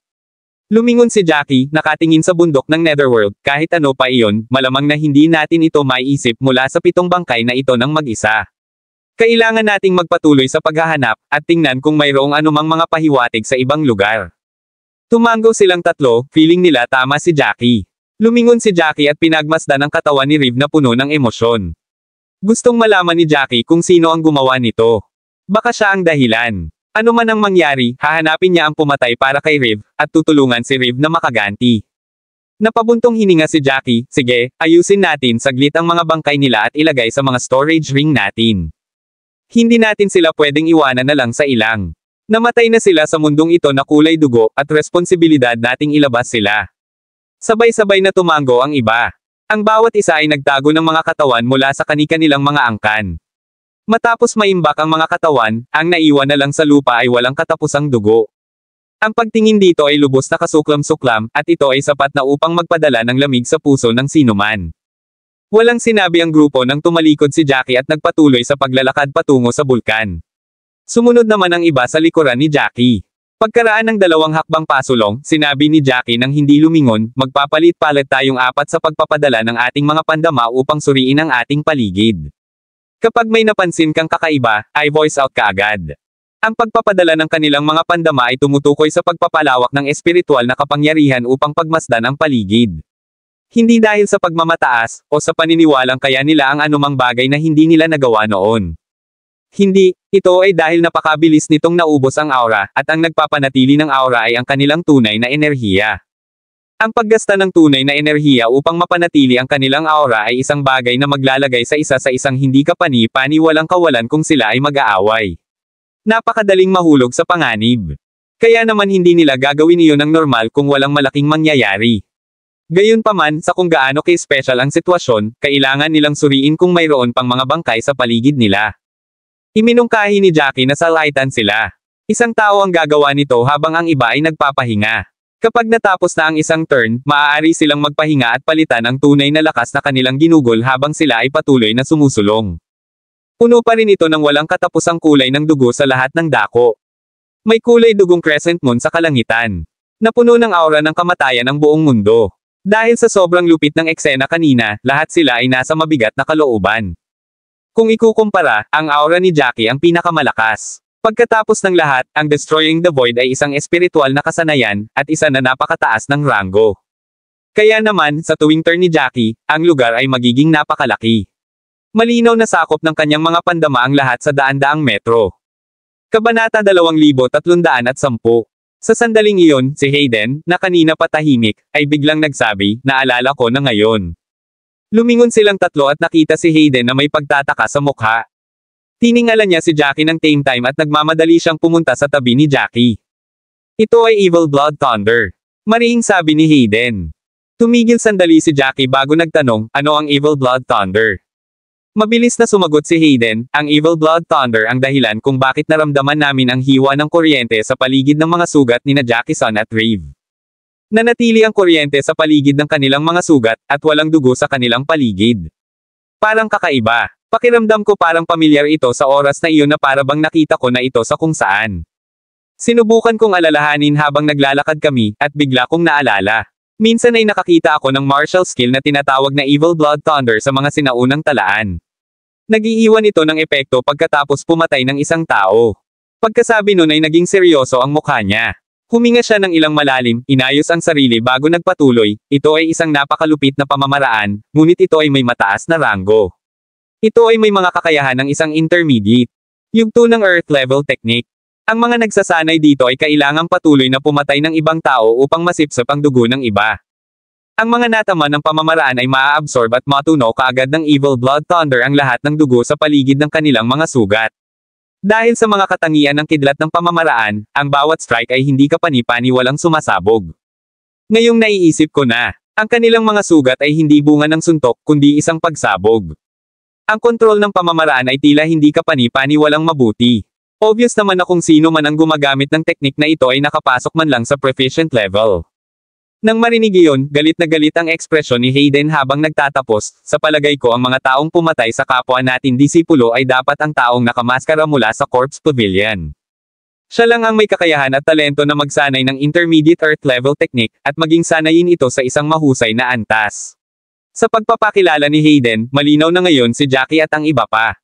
[SPEAKER 2] Lumingon si Jackie, nakatingin sa bundok ng Netherworld, kahit ano pa iyon, malamang na hindi natin ito maiisip mula sa 7 bangkay na ito ng mag-isa. Kailangan nating magpatuloy sa paghahanap, at tingnan kung mayroong anumang mga pahiwatig sa ibang lugar. Tumango silang 3, feeling nila tama si Jackie. Lumingon si Jackie at pinagmasdan ang katawan ni Reeve na puno ng emosyon. Gustong malaman ni Jackie kung sino ang gumawa nito. Baka siya ang dahilan. Ano man ang mangyari, hahanapin niya ang pumatay para kay Reeve, at tutulungan si Reeve na makaganti. Napabuntong hininga si Jackie, sige, ayusin natin saglit ang mga bangkay nila at ilagay sa mga storage ring natin. Hindi natin sila pwedeng iwanan na lang sa ilang. Namatay na sila sa mundong ito na kulay dugo at responsibilidad nating ilabas sila. Sabay-sabay na tumango ang iba. Ang bawat isa ay nagtago ng mga katawan mula sa kani-kanilang mga angkan. Matapos maimbak ang mga katawan, ang naiwan na lang sa lupa ay walang katapusang dugo. Ang pagtingin dito ay lubos na kasuklam-suklam, at ito ay sapat na upang magpadala ng lamig sa puso ng sinuman. Walang sinabi ang grupo nang tumalikod si Jackie at nagpatuloy sa paglalakad patungo sa bulkan. Sumunod naman ang iba sa likuran ni Jackie. Pagkaraan ng 2 hakbang pasulong, sinabi ni Jackie nang hindi lumingon, magpapalit-palit tayong 4 sa pagpapadala ng ating mga pandama upang suriin ang ating paligid. Kapag may napansin kang kakaiba, ay voice out ka agad. Ang pagpapadala ng kanilang mga pandama ay tumutukoy sa pagpapalawak ng espiritual na kapangyarihan upang pagmasdan ang paligid. Hindi dahil sa pagmamataas, o sa paniniwalang kaya nila ang anumang bagay na hindi nila nagawa noon. Hindi, ito ay dahil napakabilis nitong naubos ang aura, at ang nagpapanatili ng aura ay ang kanilang tunay na enerhiya. Ang paggasta ng tunay na enerhiya upang mapanatili ang kanilang aura ay isang bagay na maglalagay sa isang hindi kapani-pani walang kawalan kung sila ay mag-aaway. Napakadaling mahulog sa panganib. Kaya naman hindi nila gagawin iyon ng normal kung walang malaking mangyayari. Gayunpaman, sa kung gaano ka-special ang sitwasyon, kailangan nilang suriin kung mayroon pang mga bangkay sa paligid nila. Iminungkahi ni Jackie na salaitan sila. Isang tao ang gagawa nito habang ang iba ay nagpapahinga. Kapag natapos na ang isang turn, maaari silang magpahinga at palitan ang tunay na lakas na kanilang ginugol habang sila ay patuloy na sumusulong. Puno pa rin ito ng walang katapusang kulay ng dugo sa lahat ng dako. May kulay dugong crescent moon sa kalangitan. Napuno ng aura ng kamatayan ang buong mundo. Dahil sa sobrang lupit ng eksena kanina, lahat sila ay nasa mabigat na kalooban. Kung ikukumpara, ang aura ni Jackie ang pinakamalakas. Pagkatapos ng lahat, ang Destroying the Void ay isang espiritual na kasanayan, at isa na napakataas ng ranggo. Kaya naman, sa tuwing turn ni Jackie, ang lugar ay magiging napakalaki. Malinaw na sakop ng kanyang mga pandama ang lahat sa daan-daang metro. Kabanata 2310. Sa sandaling iyon, si Hayden, na kanina patahimik, ay biglang nagsabi, naalala ko na ngayon. Lumingon silang tatlo at nakita si Hayden na may pagtataka sa mukha. Tiningala niya si Jackie ng same time at nagmamadali siyang pumunta sa tabi ni Jackie. Ito ay Evil Blood Thunder. Mariing sabi ni Hayden. Tumigil sandali si Jackie bago nagtanong, ano ang Evil Blood Thunder? Mabilis na sumagot si Hayden, ang Evil Blood Thunder ang dahilan kung bakit naramdaman namin ang hiwa ng kuryente sa paligid ng mga sugat nina Jackison at Reeve. Nanatili ang kuryente sa paligid ng kanilang mga sugat, at walang dugo sa kanilang paligid. Parang kakaiba. Pakiramdam ko parang pamilyar ito sa oras na iyon na parabang nakita ko na ito sa kung saan. Sinubukan kong alalahanin habang naglalakad kami, at bigla kong naalala. Minsan ay nakakita ako ng martial skill na tinatawag na Evil Blood Thunder sa mga sinaunang talaan. Nag-iiwan ito ng epekto pagkatapos pumatay ng isang tao. Pagkasabi nun ay naging seryoso ang mukha niya. Huminga siya ng ilang malalim, inayos ang sarili bago nagpatuloy, ito ay isang napakalupit na pamamaraan, ngunit ito ay may mataas na ranggo. Ito ay may mga kakayahan ng isang intermediate. Yugto ng Earth level technique. Ang mga nagsasanay dito ay kailangang patuloy na pumatay ng ibang tao upang masipsip ang dugo ng iba. Ang mga natama ng pamamaraan ay maa-absorb at matunaw kaagad ng Evil Blood Thunder ang lahat ng dugo sa paligid ng kanilang mga sugat. Dahil sa mga katangian ng kidlat ng pamamaraan, ang bawat strike ay hindi kapani-pani walang sumasabog. Ngayong naiisip ko na, ang kanilang mga sugat ay hindi bunga ng suntok kundi isang pagsabog. Ang kontrol ng pamamaraan ay tila hindi kapani-pani walang mabuti. Obvious naman na kung sino man ang gumagamit ng teknik na ito ay nakapasok man lang sa proficient level. Nang marinig iyon, galit na galit ang ekspresyon ni Hayden habang nagtatapos, sa palagay ko ang mga taong pumatay sa kapwa natin disipulo ay dapat ang taong nakamaskara mula sa Corpse Pavilion. Siya lang ang may kakayahan at talento na magsanay ng intermediate earth level technique, at maging sanayin ito sa isang mahusay na antas. Sa pagpapakilala ni Hayden, malinaw na ngayon si Jackie at ang iba pa.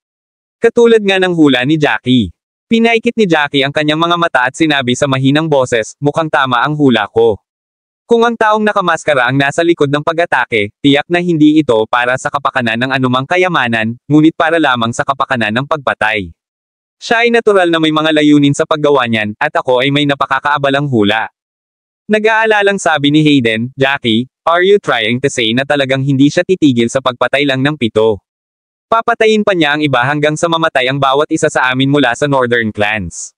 [SPEAKER 2] Katulad nga ng hula ni Jackie. Pinaikit ni Jackie ang kanyang mga mata at sinabi sa mahinang boses, mukhang tama ang hula ko. Kung ang taong nakamaskara ang nasa likod ng pag-atake, tiyak na hindi ito para sa kapakanan ng anumang kayamanan, ngunit para lamang sa kapakanan ng pagpatay. Siya ay natural na may mga layunin sa paggawa niyan, at ako ay may napakakaabalang hula. Nag-aalalang sabi ni Hayden, Jackie, Are you trying to say na talagang hindi siya titigil sa pagpatay lang ng 7? Papatayin pa niya ang iba hanggang sa mamatay ang bawat isa sa amin mula sa Northern clans.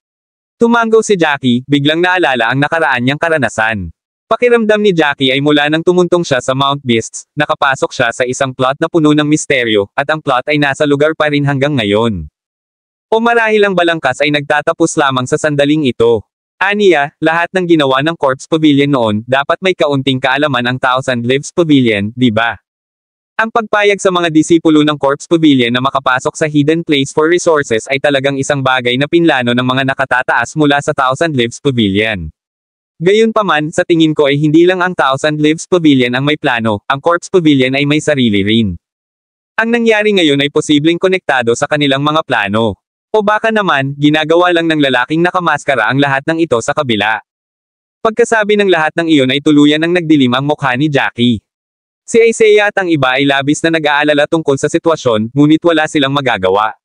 [SPEAKER 2] Tumango si Jackie, biglang naalala ang nakaraan niyang karanasan. Pakiramdam ni Jackie ay mula nang tumuntong siya sa Mount Beasts, nakapasok siya sa isang plot na puno ng misteryo, at ang plot ay nasa lugar pa rin hanggang ngayon. O marahil ang balangkas ay nagtatapos lamang sa sandaling ito. Aniya, lahat ng ginawa ng Corpse Pavilion noon, dapat may kaunting kaalaman ang Thousand Lives Pavilion, di ba? Ang pagpayag sa mga disipulo ng Corpse Pavilion na makapasok sa Hidden Place for Resources ay talagang isang bagay na pinlano ng mga nakatataas mula sa Thousand Lives Pavilion. Gayunpaman, sa tingin ko ay hindi lang ang Thousand Lives Pavilion ang may plano, ang Corpse Pavilion ay may sarili rin. Ang nangyari ngayon ay posibleng konektado sa kanilang mga plano. O baka naman, ginagawa lang ng lalaking nakamaskara ang lahat ng ito sa kabila. Pagkasabi ng lahat ng iyon ay tuluyan ng nagdilim ang mukha ni Jackie. Si Isaiah at ang iba ay labis na nag-aalala tungkol sa sitwasyon, ngunit wala silang magagawa.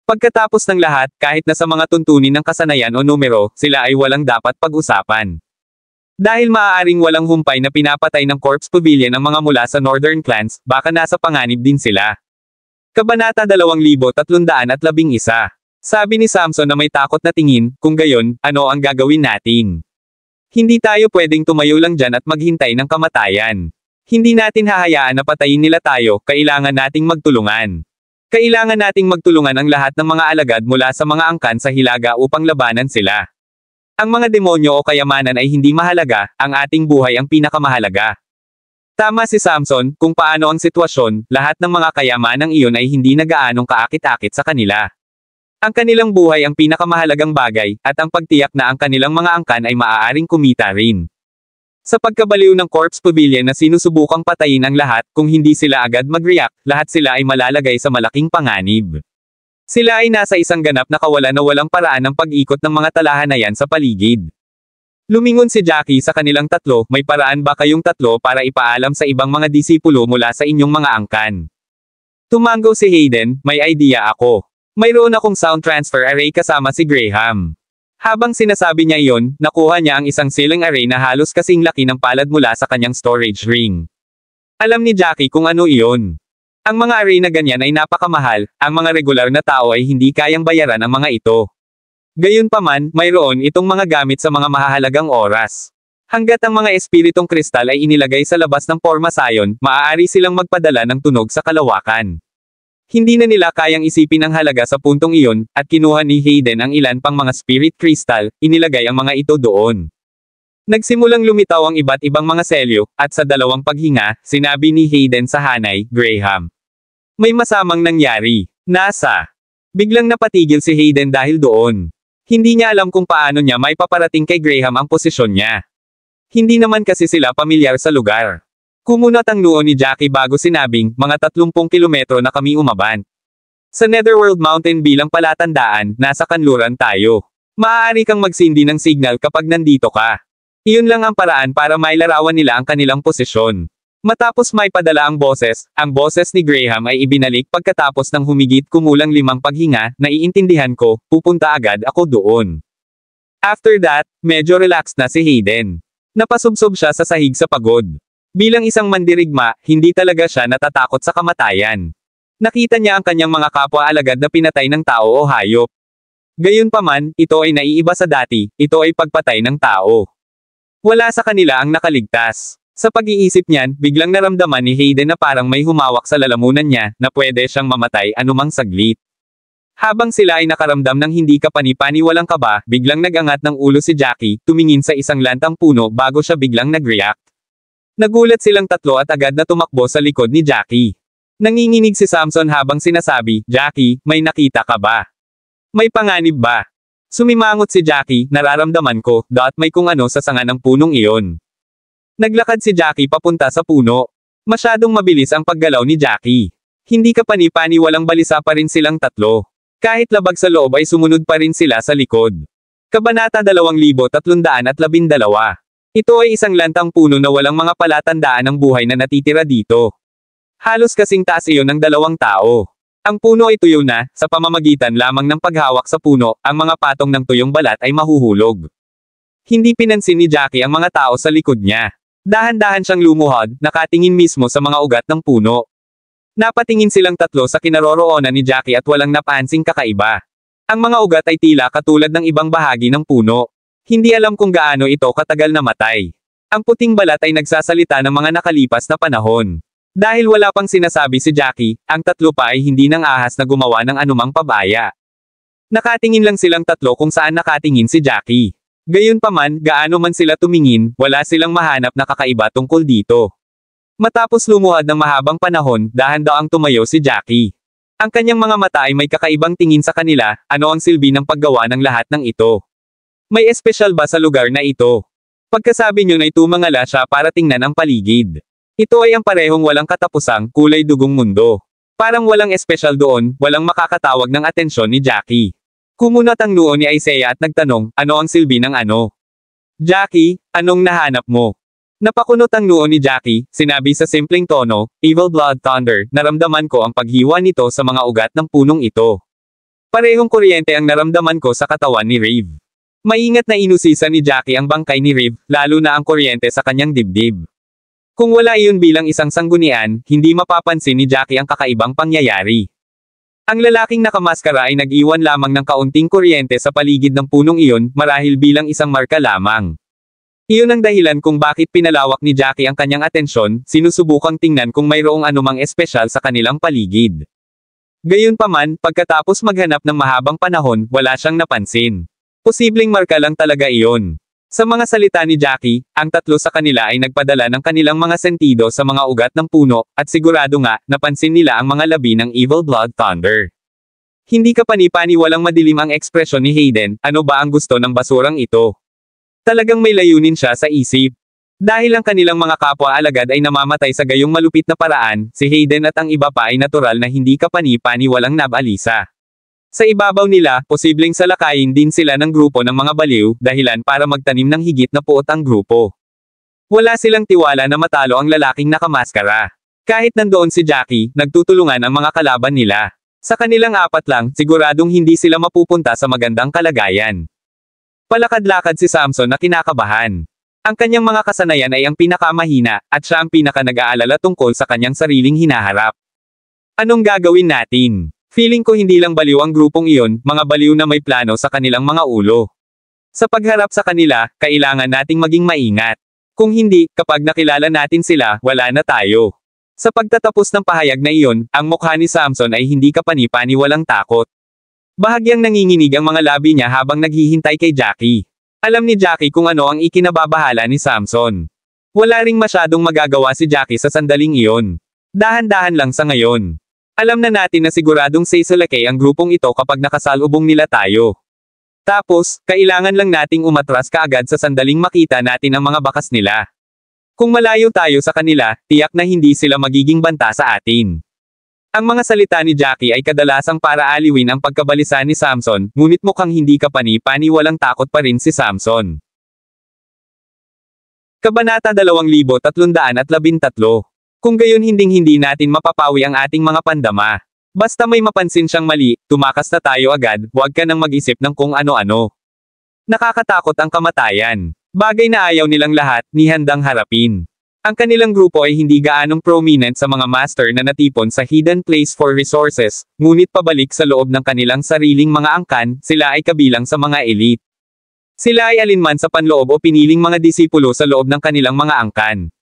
[SPEAKER 2] Pagkatapos ng lahat, kahit na sa mga tuntunin ng kasanayan o numero, sila ay walang dapat pag-usapan. Dahil maaaring walang humpay na pinapatay ng Corpse Pavilion ang mga mula sa Northern clans, baka nasa panganib din sila. Kabanata 2311. Sabi ni Samson na may takot na tingin, kung gayon, ano ang gagawin natin? Hindi tayo pwedeng tumayo lang dyan at maghintay ng kamatayan. Hindi natin hahayaan na patayin nila tayo, kailangan nating magtulungan. Kailangan nating magtulungan ang lahat ng mga alagad mula sa mga angkan sa hilaga upang labanan sila. Ang mga demonyo o kayamanan ay hindi mahalaga, ang ating buhay ang pinakamahalaga. Tama si Samson, kung paano ang sitwasyon, lahat ng mga kayamanang iyon ay hindi na gaanong kaakit-akit sa kanila. Ang kanilang buhay ang pinakamahalagang bagay, at ang pagtiyak na ang kanilang mga angkan ay maaaring kumita rin. Sa pagkabaliw ng Corpse Pavilion na sinusubukang patayin ang lahat, kung hindi sila agad mag-react, lahat sila ay malalagay sa malaking panganib. Sila ay nasa isang ganap na kawalan na walang paraan ng pag-ikot ng mga talahanayan sa paligid. Lumingon si Jackie sa kanilang tatlo, may paraan ba kayong tatlo para ipaalam sa ibang mga disipulo mula sa inyong mga angkan? Tumango si Hayden, may idea ako. Mayroon akong sound transfer array kasama si Graham. Habang sinasabi niya iyon, nakuha niya ang isang ceiling array na halos kasing laki ng palad mula sa kanyang storage ring. Alam ni Jackie kung ano iyon. Ang mga array na ganyan ay napakamahal, ang mga regular na tao ay hindi kayang bayaran ang mga ito. Gayunpaman, mayroon itong mga gamit sa mga mahahalagang oras. Hanggat ang mga espiritong kristal ay inilagay sa labas ng pormasayon, maaari silang magpadala ng tunog sa kalawakan. Hindi na nila kayang isipin ang halaga sa puntong iyon, at kinuha ni Hayden ang ilan pang mga spirit crystal, inilagay ang mga ito doon. Nagsimulang lumitaw ang iba't ibang mga selyo, at sa dalawang paghinga, sinabi ni Hayden sa hanay, Graham. May masamang nangyari. Nasa. Biglang napatigil si Hayden dahil doon. Hindi niya alam kung paano niya may paparating kay Graham ang posisyon niya. Hindi naman kasi sila pamilyar sa lugar. Kumunat ang noo ni Jackie bago sinabing, mga 30 kilometro na kami umaban. Sa Netherworld Mountain bilang palatandaan, nasa kanluran tayo. Maaari kang magsindi ng signal kapag nandito ka. Iyon lang ang paraan para mailarawan nila ang kanilang posisyon. Matapos may padala ang boses ni Graham ay ibinalik pagkatapos ng humigit kumulang 5 paghinga, naiintindihan ko, pupunta agad ako doon. After that, medyo relaxed na si Hayden. Napasubsob siya sa sahig sa pagod. Bilang isang mandirigma, hindi talaga siya natatakot sa kamatayan. Nakita niya ang kanyang mga kapwa-alagad na pinatay ng tao o hayop. Gayunpaman, ito ay naiiba sa dati, ito ay pagpatay ng tao. Wala sa kanila ang nakaligtas. Sa pag-iisip niyan, biglang naramdaman ni Hayden na parang may humawak sa lalamunan niya, na pwede siyang mamatay anumang saglit. Habang sila ay nakaramdam ng hindi kapani-paniwalang kaba, biglang nagangat ng ulo si Jackie, tumingin sa isang lantang puno bago siya biglang nag-react. Nagulat silang tatlo at agad na tumakbo sa likod ni Jackie. Nanginginig si Samson habang sinasabi, Jackie, may nakita ka ba? May panganib ba? Sumimangot si Jackie, nararamdaman ko, may kung ano sa sanga ng punong iyon. Naglakad si Jackie papunta sa puno. Masyadong mabilis ang paggalaw ni Jackie. Hindi kapani-pani walang balisa pa rin silang tatlo. Kahit labag sa loob ay sumunod pa rin sila sa likod. Kabanata 2312. Ito ay isang lantang puno na walang mga palatandaan ng buhay na natitira dito. Halos kasing taas iyon ng 2 tao. Ang puno ay tuyo na, sa pamamagitan lamang ng paghawak sa puno, ang mga patong ng tuyong balat ay mahuhulog. Hindi pinansin ni Jackie ang mga tao sa likod niya. Dahan-dahan siyang lumuhod, nakatingin mismo sa mga ugat ng puno. Napatingin silang tatlo sa kinaroroonan ni Jackie at walang napansing kakaiba. Ang mga ugat ay tila katulad ng ibang bahagi ng puno. Hindi alam kung gaano ito katagal namatay. Ang puting balat ay nagsasalita ng mga nakalipas na panahon. Dahil wala pang sinasabi si Jackie, ang tatlo pa ay hindi nang ahas na gumawa ng anumang pabaya. Nakatingin lang silang tatlo kung saan nakatingin si Jackie. Gayunpaman, gaano man sila tumingin, wala silang mahanap na kakaiba tungkol dito. Matapos lumuhad ng mahabang panahon, dahan-daang tumayo si Jackie. Ang kanyang mga mata ay may kakaibang tingin sa kanila, ano ang silbi ng paggawa ng lahat ng ito? May espesyal ba sa lugar na ito? Pagkasabi niyo ay tumangala siya para tingnan ang paligid. Ito ay ang parehong walang katapusang, kulay dugong mundo. Parang walang espesyal doon, walang makakatawag ng atensyon ni Jackie. Kumunat ang noo ni Isaiah at nagtanong, ano ang silbi ng ano? Jackie, anong nahanap mo? Napakunot ang noo ni Jackie, sinabi sa simpleng tono, Evil Blood Thunder, naramdaman ko ang paghiwa nito sa mga ugat ng punong ito. Parehong kuryente ang naramdaman ko sa katawan ni Riv. Maingat na inusisa ni Jackie ang bangkay ni Riv, lalo na ang kuryente sa kanyang dibdib. Kung wala iyon bilang isang sanggunian, hindi mapapansin ni Jackie ang kakaibang pangyayari. Ang lalaking nakamaskara ay nag-iwan lamang ng kaunting kuryente sa paligid ng punong iyon, marahil bilang isang marka lamang. Iyon ang dahilan kung bakit pinalawak ni Jackie ang kanyang atensyon, sinusubukang tingnan kung mayroong anumang espesyal sa kanilang paligid. Gayunpaman, pagkatapos maghanap ng mahabang panahon, wala siyang napansin. Posibleng marka lang talaga iyon. Sa mga salita ni Jackie, ang tatlo sa kanila ay nagpadala ng kanilang mga sentido sa mga ugat ng puno, at sigurado nga, napansin nila ang mga labi ng Evil Blood Thunder. Hindi kapani-pani walang madilim ang ekspresyon ni Hayden, ano ba ang gusto ng basurang ito? Talagang may layunin siya sa isip. Dahil ang kanilang mga kapwa-alagad ay namamatay sa gayong malupit na paraan, si Hayden at ang iba pa ay natural na hindi kapani-pani walang nabalisa. Sa ibabaw nila, posibleng salakayin din sila ng grupo ng mga baliw, dahilan para magtanim ng higit na puot ang grupo. Wala silang tiwala na matalo ang lalaking nakamaskara. Kahit nandoon si Jackie, nagtutulungan ang mga kalaban nila. Sa kanilang apat lang, siguradong hindi sila mapupunta sa magandang kalagayan. Palakad-lakad si Samson na kinakabahan. Ang kanyang mga kasanayan ay ang pinakamahina, at siya ang pinaka-nag-aalala tungkol sa kanyang sariling hinaharap. Anong gagawin natin? Feeling ko hindi lang baliw ang grupong iyon, mga baliw na may plano sa kanilang mga ulo. Sa pagharap sa kanila, kailangan nating maging maingat. Kung hindi, kapag nakilala natin sila, wala na tayo. Sa pagtatapos ng pahayag na iyon, ang mukha ni Samson ay hindi kapani-pani walang takot. Bahagyang nanginginig ang mga labi niya habang naghihintay kay Jackie. Alam ni Jackie kung ano ang ikinababahala ni Samson. Wala ring masyadong magagawa si Jackie sa sandaling iyon. Dahan-dahan lang sa ngayon. Alam na natin na siguradong sasalakay ang grupong ito kapag nakasalubong nila tayo. Tapos, kailangan lang nating umatras kaagad sa sandaling makita natin ang mga bakas nila. Kung malayo tayo sa kanila, tiyak na hindi sila magiging banta sa atin. Ang mga salita ni Jackie ay kadalasang para aliwin ang pagkabalisa ni Samson, ngunit mukhang hindi kapani-pani walang takot pa rin si Samson. Kabanata 2313. Kung gayon hinding-hindi natin mapapawi ang ating mga pandama. Basta may mapansin siyang mali, tumakas na tayo agad, huwag ka nang mag-isip ng kung ano-ano. Nakakatakot ang kamatayan. Bagay na ayaw nilang lahat, ni handang harapin. Ang kanilang grupo ay hindi gaanong prominent sa mga master na natipon sa hidden place for resources, ngunit pabalik sa loob ng kanilang sariling mga angkan, sila ay kabilang sa mga elite. Sila ay alinman sa panloob o piniling mga disipulo sa loob ng kanilang mga angkan.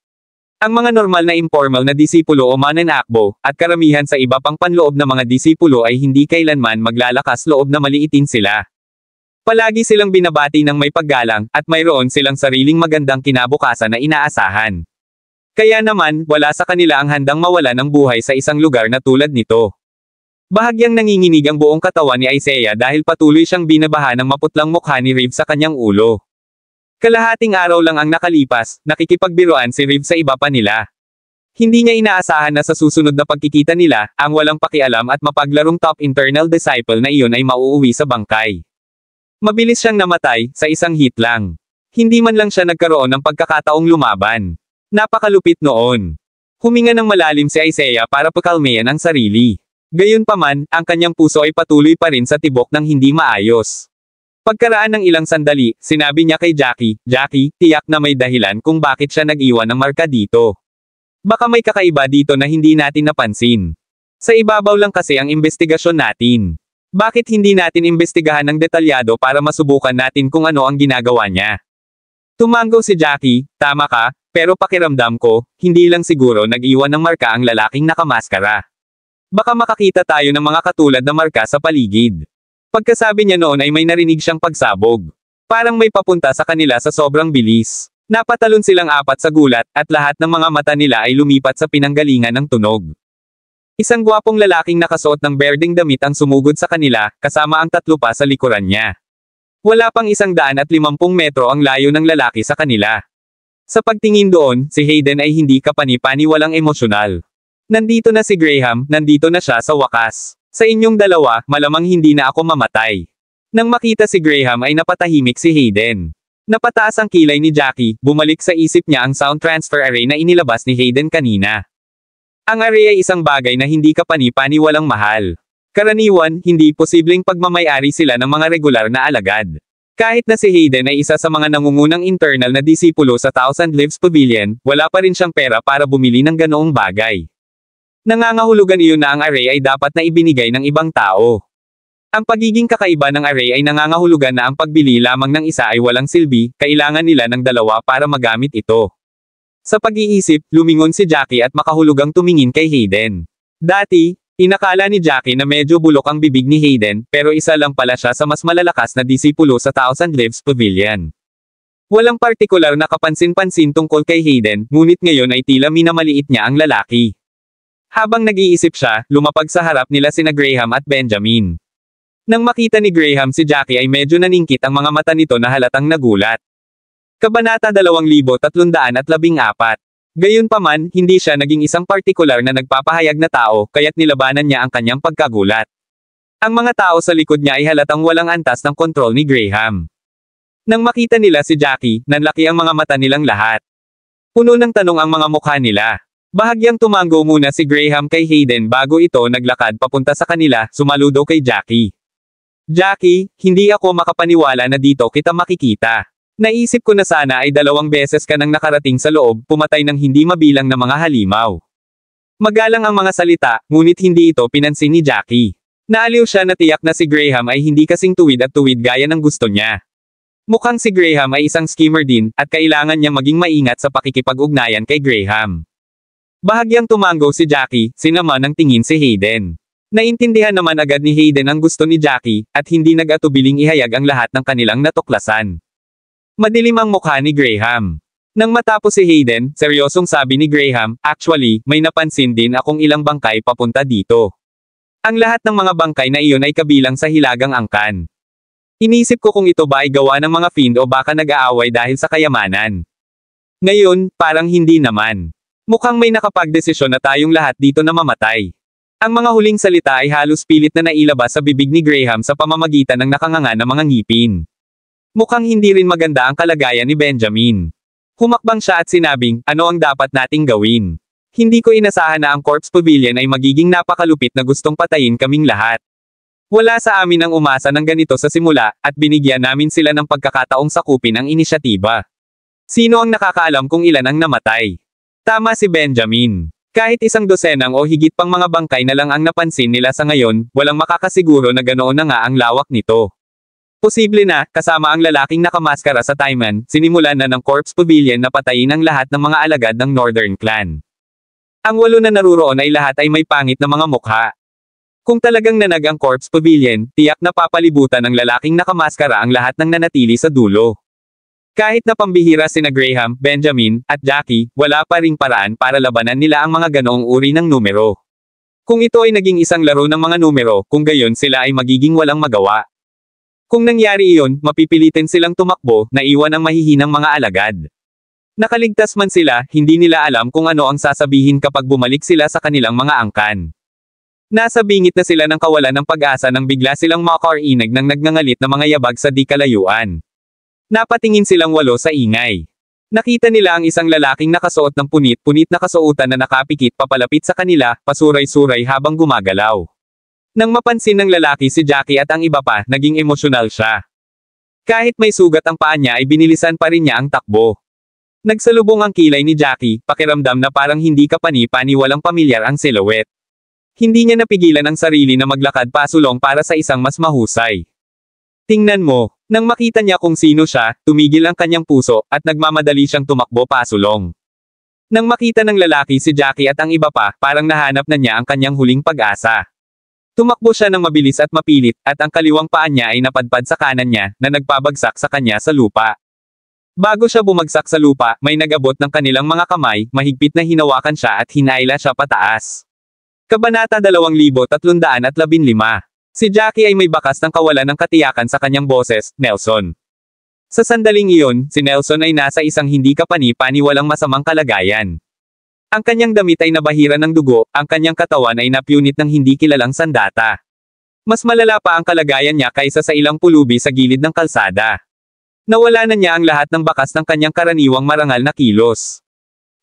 [SPEAKER 2] Ang mga normal na informal na disipulo o mananakbo, at karamihan sa iba pang panloob na mga disipulo ay hindi kailanman maglalakas loob na maliitin sila. Palagi silang binabati ng may paggalang, at mayroon silang sariling magandang kinabukasan na inaasahan. Kaya naman, wala sa kanila ang handang mawala ng buhay sa isang lugar na tulad nito. Bahagyang nanginginig ang buong katawan ni Isaiah dahil patuloy siyang binabaha ng maputlang mukha ni Riv sa kanyang ulo. Kalahating araw lang ang nakalipas, nakikipagbiruan si Riv sa iba pa nila. Hindi niya inaasahan na sa susunod na pagkikita nila, ang walang pakialam at mapaglarong top internal disciple na iyon ay mauuwi sa bangkay. Mabilis siyang namatay, sa isang hit lang. Hindi man lang siya nagkaroon ng pagkakataong lumaban. Napakalupit noon. Huminga ng malalim si Isaiah para pakalmayan ang sarili. Gayunpaman, ang kanyang puso ay patuloy pa rin sa tibok ng hindi maayos. Pagkaraan ng ilang sandali, sinabi niya kay Jackie, Jackie, tiyak na may dahilan kung bakit siya nag-iwan ng marka dito. Baka may kakaiba dito na hindi natin napansin. Sa ibabaw lang kasi ang investigasyon natin. Bakit hindi natin imbestigahan ng detalyado para masubukan natin kung ano ang ginagawa niya? Tumango si Jackie, tama ka, pero pakiramdam ko, hindi lang siguro nag-iwan ng marka ang lalaking nakamaskara. Baka makakita tayo ng mga katulad na marka sa paligid. Pagkasabi niya noon ay may narinig siyang pagsabog. Parang may papunta sa kanila sa sobrang bilis. Napatalon silang apat sa gulat, at lahat ng mga mata nila ay lumipat sa pinanggalingan ng tunog. Isang gwapong lalaking nakasuot ng berdeng damit ang sumugod sa kanila, kasama ang tatlo pa sa likuran niya. Wala pang 150 metro ang layo ng lalaki sa kanila. Sa pagtingin doon, si Hayden ay hindi kapani-paniwalang emosyonal. Nandito na si Graham, nandito na siya sa wakas. Sa inyong dalawa, malamang hindi na ako mamatay. Nang makita si Graham ay napatahimik si Hayden. Napataas ang kilay ni Jackie, bumalik sa isip niya ang sound transfer array na inilabas ni Hayden kanina. Ang array ay isang bagay na hindi kapani-paniwalang mahal. Karaniwan, hindi posibleng pagmamay-ari sila ng mga regular na alagad. Kahit na si Hayden ay isa sa mga nangungunang internal na disipulo sa Thousand Lives Pavilion, wala pa rin siyang pera para bumili ng ganoong bagay. Nangangahulugan iyon na ang array ay dapat na ibinigay ng ibang tao. Ang pagiging kakaiba ng array ay nangangahulugan na ang pagbili lamang ng isa ay walang silbi, kailangan nila ng dalawa para magamit ito. Sa pag-iisip, lumingon si Jackie at makahulugang tumingin kay Hayden. Dati, inakala ni Jackie na medyo bulok ang bibig ni Hayden, pero isa lang pala siya sa mas malalakas na disipulo sa Thousand Lives Pavilion. Walang partikular na kapansin-pansin tungkol kay Hayden, ngunit ngayon ay tila minamaliit niya ang lalaki. Habang nag-iisip siya, lumapag sa harap nila sina Graham at Benjamin. Nang makita ni Graham si Jackie ay medyo naningkit ang mga mata nito na halatang nagulat. Kabanata 2314. Gayunpaman, hindi siya naging isang partikular na nagpapahayag na tao, kaya't nilabanan niya ang kanyang pagkagulat. Ang mga tao sa likod niya ay halatang walang antas ng kontrol ni Graham. Nang makita nila si Jackie, nanlaki ang mga mata nilang lahat. Puno ng tanong ang mga mukha nila. Bahagyang tumango muna si Graham kay Hayden bago ito naglakad papunta sa kanila, sumaludo kay Jackie. Jackie, hindi ako makapaniwala na dito kita makikita. Naisip ko na sana ay 2 beses ka nang nakarating sa loob, pumatay ng hindi mabilang na mga halimaw. Magalang ang mga salita, ngunit hindi ito pinansin ni Jackie. Naaliw siya na tiyak na si Graham ay hindi kasing tuwid at tuwid gaya ng gusto niya. Mukhang si Graham ay isang schemer din, at kailangan niya maging maingat sa pakikipag-ugnayan kay Graham. Bahagyang tumango si Jackie, sinama ng tingin si Hayden. Naintindihan naman agad ni Hayden ang gusto ni Jackie, at hindi nag-atubiling ihayag ang lahat ng kanilang natuklasan. Madilim ang mukha ni Graham. Nang matapos si Hayden, seryosong sabi ni Graham, actually, may napansin din akong ilang bangkay papunta dito. Ang lahat ng mga bangkay na iyon ay kabilang sa hilagang angkan. Inisip ko kung ito ba ay gawa ng mga fiend o baka nag-aaway dahil sa kayamanan. Ngayon, parang hindi naman. Mukhang may nakapagdesisyon na tayong lahat dito na mamatay. Ang mga huling salita ay halos pilit na nailabas sa bibig ni Graham sa pamamagitan ng nakanganga na mga ngipin. Mukhang hindi rin maganda ang kalagayan ni Benjamin. Humakbang siya at sinabing, ano ang dapat nating gawin? Hindi ko inasahan na ang Corpse Pavilion ay magiging napakalupit na gustong patayin kaming lahat. Wala sa amin ang umasa ng ganito sa simula, at binigyan namin sila ng pagkakataong sakupin ang inisyatiba. Sino ang nakakaalam kung ilan ang namatay? Tama si Benjamin. Kahit 100 o higit pang mga bangkay na lang ang napansin nila sa ngayon, walang makakasiguro na ganoon na nga ang lawak nito. Posible na, kasama ang lalaking nakamaskara sa Taiman, sinimulan na ng Corpse Pavilion na patayin ang lahat ng mga alagad ng Northern Clan. Ang 8 na naruroon ay lahat ay may pangit na mga mukha. Kung talagang nanag ang Corpse Pavilion, tiyak na papalibutan ng lalaking nakamaskara ang lahat ng nanatili sa dulo. Kahit na pambihira sina Graham, Benjamin, at Jackie, wala pa ring paraan para labanan nila ang mga ganoong uri ng numero. Kung ito ay naging isang laro ng mga numero, kung gayon sila ay magiging walang magawa. Kung nangyari iyon, mapipilitin silang tumakbo, na iwan ang mahihinang mga alagad. Nakaligtas man sila, hindi nila alam kung ano ang sasabihin kapag bumalik sila sa kanilang mga angkan. Nasa bingit na sila ng kawalan ng pag-asa nang bigla silang makarinig ng nagngangalit na mga yabag sa di kalayuan. Napatingin silang 8 sa ingay. Nakita nila ang isang lalaking nakasuot ng punit-punit na kasuotan na nakapikit papalapit sa kanila, pasuray-suray habang gumagalaw. Nang mapansin ng lalaki si Jackie at ang iba pa, naging emosyonal siya. Kahit may sugat ang paa niya ay binilisan pa rin niya ang takbo. Nagsalubong ang kilay ni Jackie, pakiramdam na parang hindi kapani-pani walang pamilyar ang silhouette. Hindi niya napigilan ang sarili na maglakad pasulong para sa isang mas mahusay. Tingnan mo, nang makita niya kung sino siya, tumigil ang kanyang puso, at nagmamadali siyang tumakbo pasulong. Nang makita ng lalaki si Jackie at ang iba pa, parang nahanap na niya ang kanyang huling pag-asa. Tumakbo siya ng mabilis at mapilit, at ang kaliwang paa niya ay napadpad sa kanan niya, na nagpabagsak sa kanya sa lupa. Bago siya bumagsak sa lupa, may nag-abot ng kanilang mga kamay, mahigpit na hinawakan siya at hinaila siya pataas. Kabanata 2315. Si Jackie ay may bakas ng kawalan ng katiyakan sa kanyang boses, Nelson. Sa sandaling iyon, si Nelson ay nasa isang hindi kapani-pani walang masamang kalagayan. Ang kanyang damit ay nabahira ng dugo, ang kanyang katawan ay napunit ng hindi kilalang sandata. Mas malala pa ang kalagayan niya kaysa sa ilang pulubi sa gilid ng kalsada. Nawala na niya ang lahat ng bakas ng kanyang karaniwang marangal na kilos.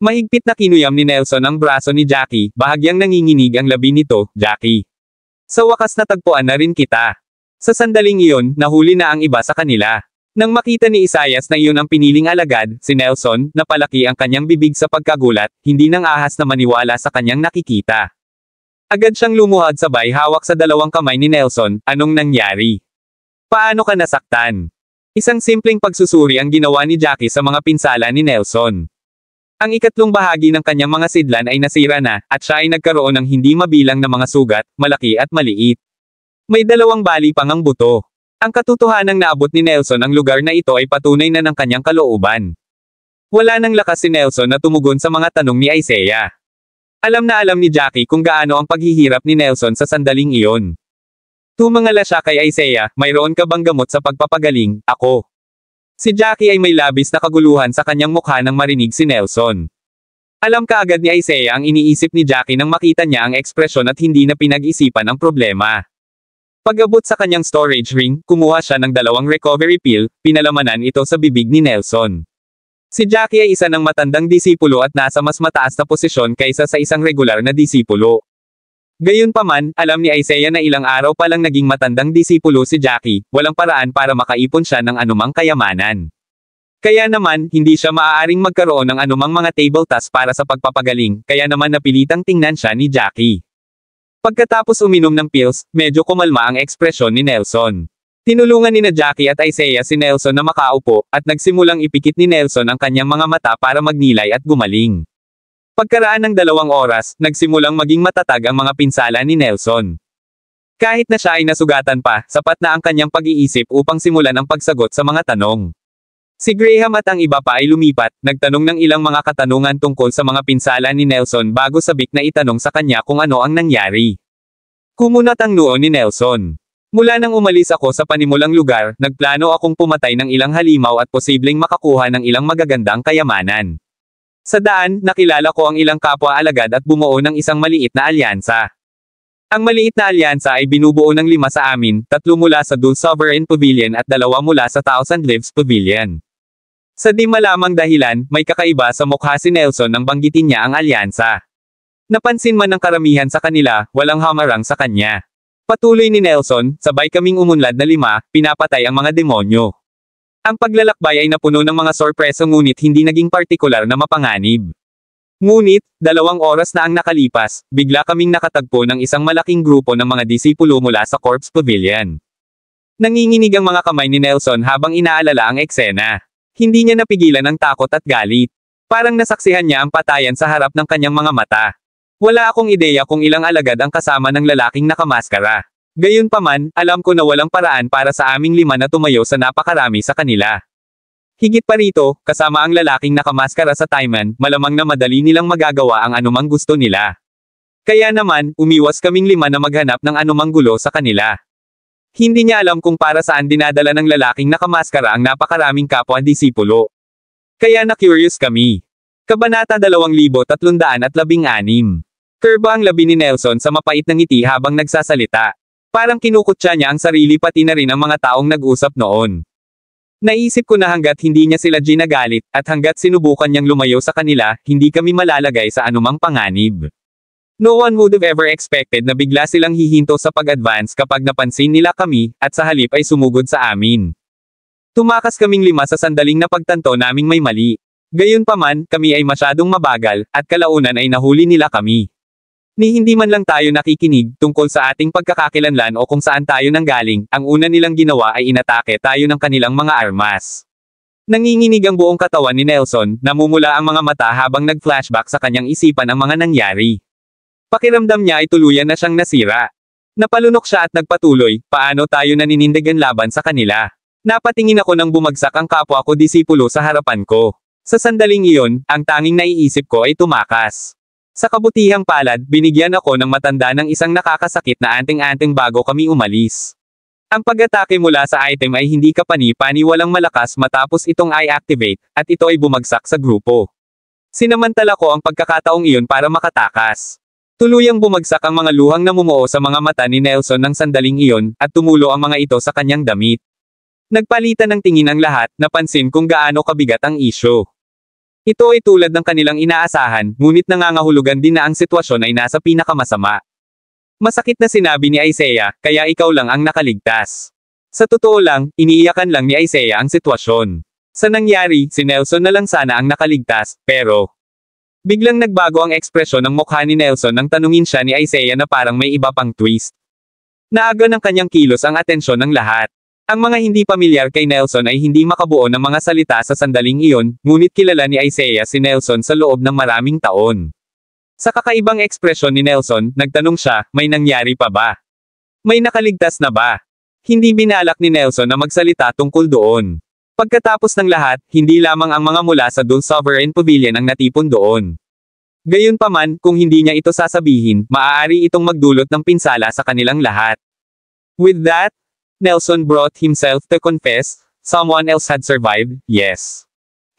[SPEAKER 2] Mahigpit na kinuyam ni Nelson ang braso ni Jackie, bahagyang nanginginig ang labi nito, Jackie. Sa wakas natagpuan na rin kita. Sa sandaling iyon, nahuli na ang iba sa kanila. Nang makita ni Isaias na iyon ang piniling alagad, si Nelson, napalaki ang kanyang bibig sa pagkagulat, hindi nang ahas na maniwala sa kanyang nakikita. Agad siyang lumuhad sabay hawak sa dalawang kamay ni Nelson, anong nangyari? Paano ka nasaktan? Isang simpleng pagsusuri ang ginawa ni Jackie sa mga pinsala ni Nelson. Ang ikatlong bahagi ng kanyang mga sidlan ay nasira na, at siya ay nagkaroon ng hindi mabilang na mga sugat, malaki at maliit. May dalawang bali pang ang buto. Ang katotohanang naabot ni Nelson ang lugar na ito ay patunay na ng kanyang kalooban. Wala nang lakas si Nelson na tumugon sa mga tanong ni Isaiah. Alam na alam ni Jackie kung gaano ang paghihirap ni Nelson sa sandaling iyon. Tumangala siya kay Isaiah, mayroon ka bang gamot sa pagpapagaling, ako? Si Jackie ay may labis na kaguluhan sa kanyang mukha nang marinig si Nelson. Alam kaagad ni Isaiah ang iniisip ni Jackie nang makita niya ang ekspresyon at hindi na pinag-isipan ang problema. Pag-abot sa kanyang storage ring, kumuha siya ng 2 recovery pill, pinalamanan ito sa bibig ni Nelson. Si Jackie ay isa ng matandang disipulo at nasa mas mataas na posisyon kaysa sa isang regular na disipulo. Gayunpaman, alam ni Isaiah na ilang araw pa lang naging matandang disipulo si Jackie, walang paraan para makaipon siya ng anumang kayamanan. Kaya naman, hindi siya maaaring magkaroon ng anumang mga table task para sa pagpapagaling, kaya naman napilitang tingnan siya ni Jackie. Pagkatapos uminom ng pills, medyo kumalma ang ekspresyon ni Nelson. Tinulungan ni na Jackie at Isaiah si Nelson na makaupo, at nagsimulang ipikit ni Nelson ang kanyang mga mata para magnilay at gumaling. Pagkaraan ng 2 oras, nagsimulang maging matatag ang mga pinsala ni Nelson. Kahit na siya ay nasugatan pa, sapat na ang kanyang pag-iisip upang simulan ang pagsagot sa mga tanong. Si Graham at ang iba pa ay lumipat, nagtanong ng ilang mga katanungan tungkol sa mga pinsala ni Nelson bago sabik na itanong sa kanya kung ano ang nangyari. Kumunat ang noo ni Nelson. Mula nang umalis ako sa panimulang lugar, nagplano akong pumatay ng ilang halimaw at posibleng makakuha ng ilang magagandang kayamanan. Sa daan, nakilala ko ang ilang kapwa-alagad at bumuo ng isang maliit na alyansa. Ang maliit na alyansa ay binubuo ng 5 sa amin, 3 mula sa Dul Sovereign Pavilion at 2 mula sa Thousand Lives Pavilion. Sa di malamang dahilan, may kakaiba sa mukha si Nelson nang banggitin niya ang alyansa. Napansin man ng karamihan sa kanila, walang hamarang sa kanya. Patuloy ni Nelson, sabay kaming umunlad na 5, pinapatay ang mga demonyo. Ang paglalakbay ay napuno ng mga sorpreso ngunit hindi naging partikular na mapanganib. Ngunit, 2 oras na ang nakalipas, bigla kaming nakatagpo ng isang malaking grupo ng mga disipulo mula sa Corpse Pavilion. Nanginginig ang mga kamay ni Nelson habang inaalala ang eksena. Hindi niya napigilan ang takot at galit. Parang nasaksihan niya ang patayan sa harap ng kanyang mga mata. Wala akong ideya kung ilang alagad ang kasama ng lalaking nakamaskara. Gayunpaman, alam ko na walang paraan para sa aming 5 na tumayo sa napakarami sa kanila. Higit pa rito, kasama ang lalaking nakamaskara sa Taiman, malamang na madali nilang magagawa ang anumang gusto nila. Kaya naman, umiwas kaming 5 na maghanap ng anumang gulo sa kanila. Hindi niya alam kung para saan dinadala ng lalaking nakamaskara ang napakaraming kapwa-disipulo. Kaya na-curious kami. Kabanata 2316. Kurba ang labi ni Nelson sa mapait na ngiti habang nagsasalita. Parang kinukutya niya ang sarili pati na rin ang mga taong nag-usap noon. Naisip ko na hanggat hindi niya sila ginagalit, at hanggat sinubukan niyang lumayo sa kanila, hindi kami malalagay sa anumang panganib. No one would have ever expected na bigla silang hihinto sa pag-advance kapag napansin nila kami, at sa halip ay sumugod sa amin. Tumakas kaming 5 sa sandaling napagtanto naming may mali. Gayunpaman, kami ay masyadong mabagal, at kalaunan ay nahuli nila kami. Ni hindi man lang tayo nakikinig tungkol sa ating pagkakakilanlan o kung saan tayo nanggaling, ang una nilang ginawa ay inatake tayo ng kanilang mga armas. Nanginginig ang buong katawan ni Nelson, namumula ang mga mata habang nag-flashback sa kanyang isipan ang mga nangyari. Pakiramdam niya ay tuluyan na siyang nasira. Napalunok siya at nagpatuloy, paano tayo naninindigan laban sa kanila. Napatingin ako nang bumagsak ang kapwa ko disipulo sa harapan ko. Sa sandaling iyon, ang tanging naiisip ko ay tumakas. Sa kabutihang palad, binigyan ako ng matanda ng isang nakakasakit na anting-anting bago kami umalis. Ang pag-atake mula sa item ay hindi kapani-pani walang malakas matapos itong i-activate, at ito ay bumagsak sa grupo. Sinamantala ko ang pagkakataong iyon para makatakas. Tuluyang bumagsak ang mga luhang namumuo sa mga mata ni Nelson ng sandaling iyon, at tumulo ang mga ito sa kanyang damit. Nagpalitan ng tingin ang lahat, napansin kung gaano kabigat ang isyu. Ito ay tulad ng kanilang inaasahan, ngunit nangangahulugan din na ang sitwasyon ay nasa pinakamasama. Masakit na sinabi ni Isaiah, kaya ikaw lang ang nakaligtas. Sa totoo lang, iniiyakan lang ni Isaiah ang sitwasyon. Sa nangyari, si Nelson na lang sana ang nakaligtas, pero... Biglang nagbago ang ekspresyon ng mukha ni Nelson nang tanungin siya ni Isaiah na parang may iba pang twist. Naaga ng kanyang kilos ang atensyon ng lahat. Ang mga hindi pamilyar kay Nelson ay hindi makabuo ng mga salita sa sandaling iyon, ngunit kilala ni Isaiah si Nelson sa loob ng maraming taon. Sa kakaibang ekspresyon ni Nelson, nagtanong siya, may nangyari pa ba? May nakaligtas na ba? Hindi binalak ni Nelson na magsalita tungkol doon. Pagkatapos ng lahat, hindi lamang ang mga mula sa Dul Sovereign Pavilion ang natipon doon. Gayunpaman, kung hindi niya ito sasabihin, maaari itong magdulot ng pinsala sa kanilang lahat. With that, Nelson brought himself to confess, someone else had survived, yes.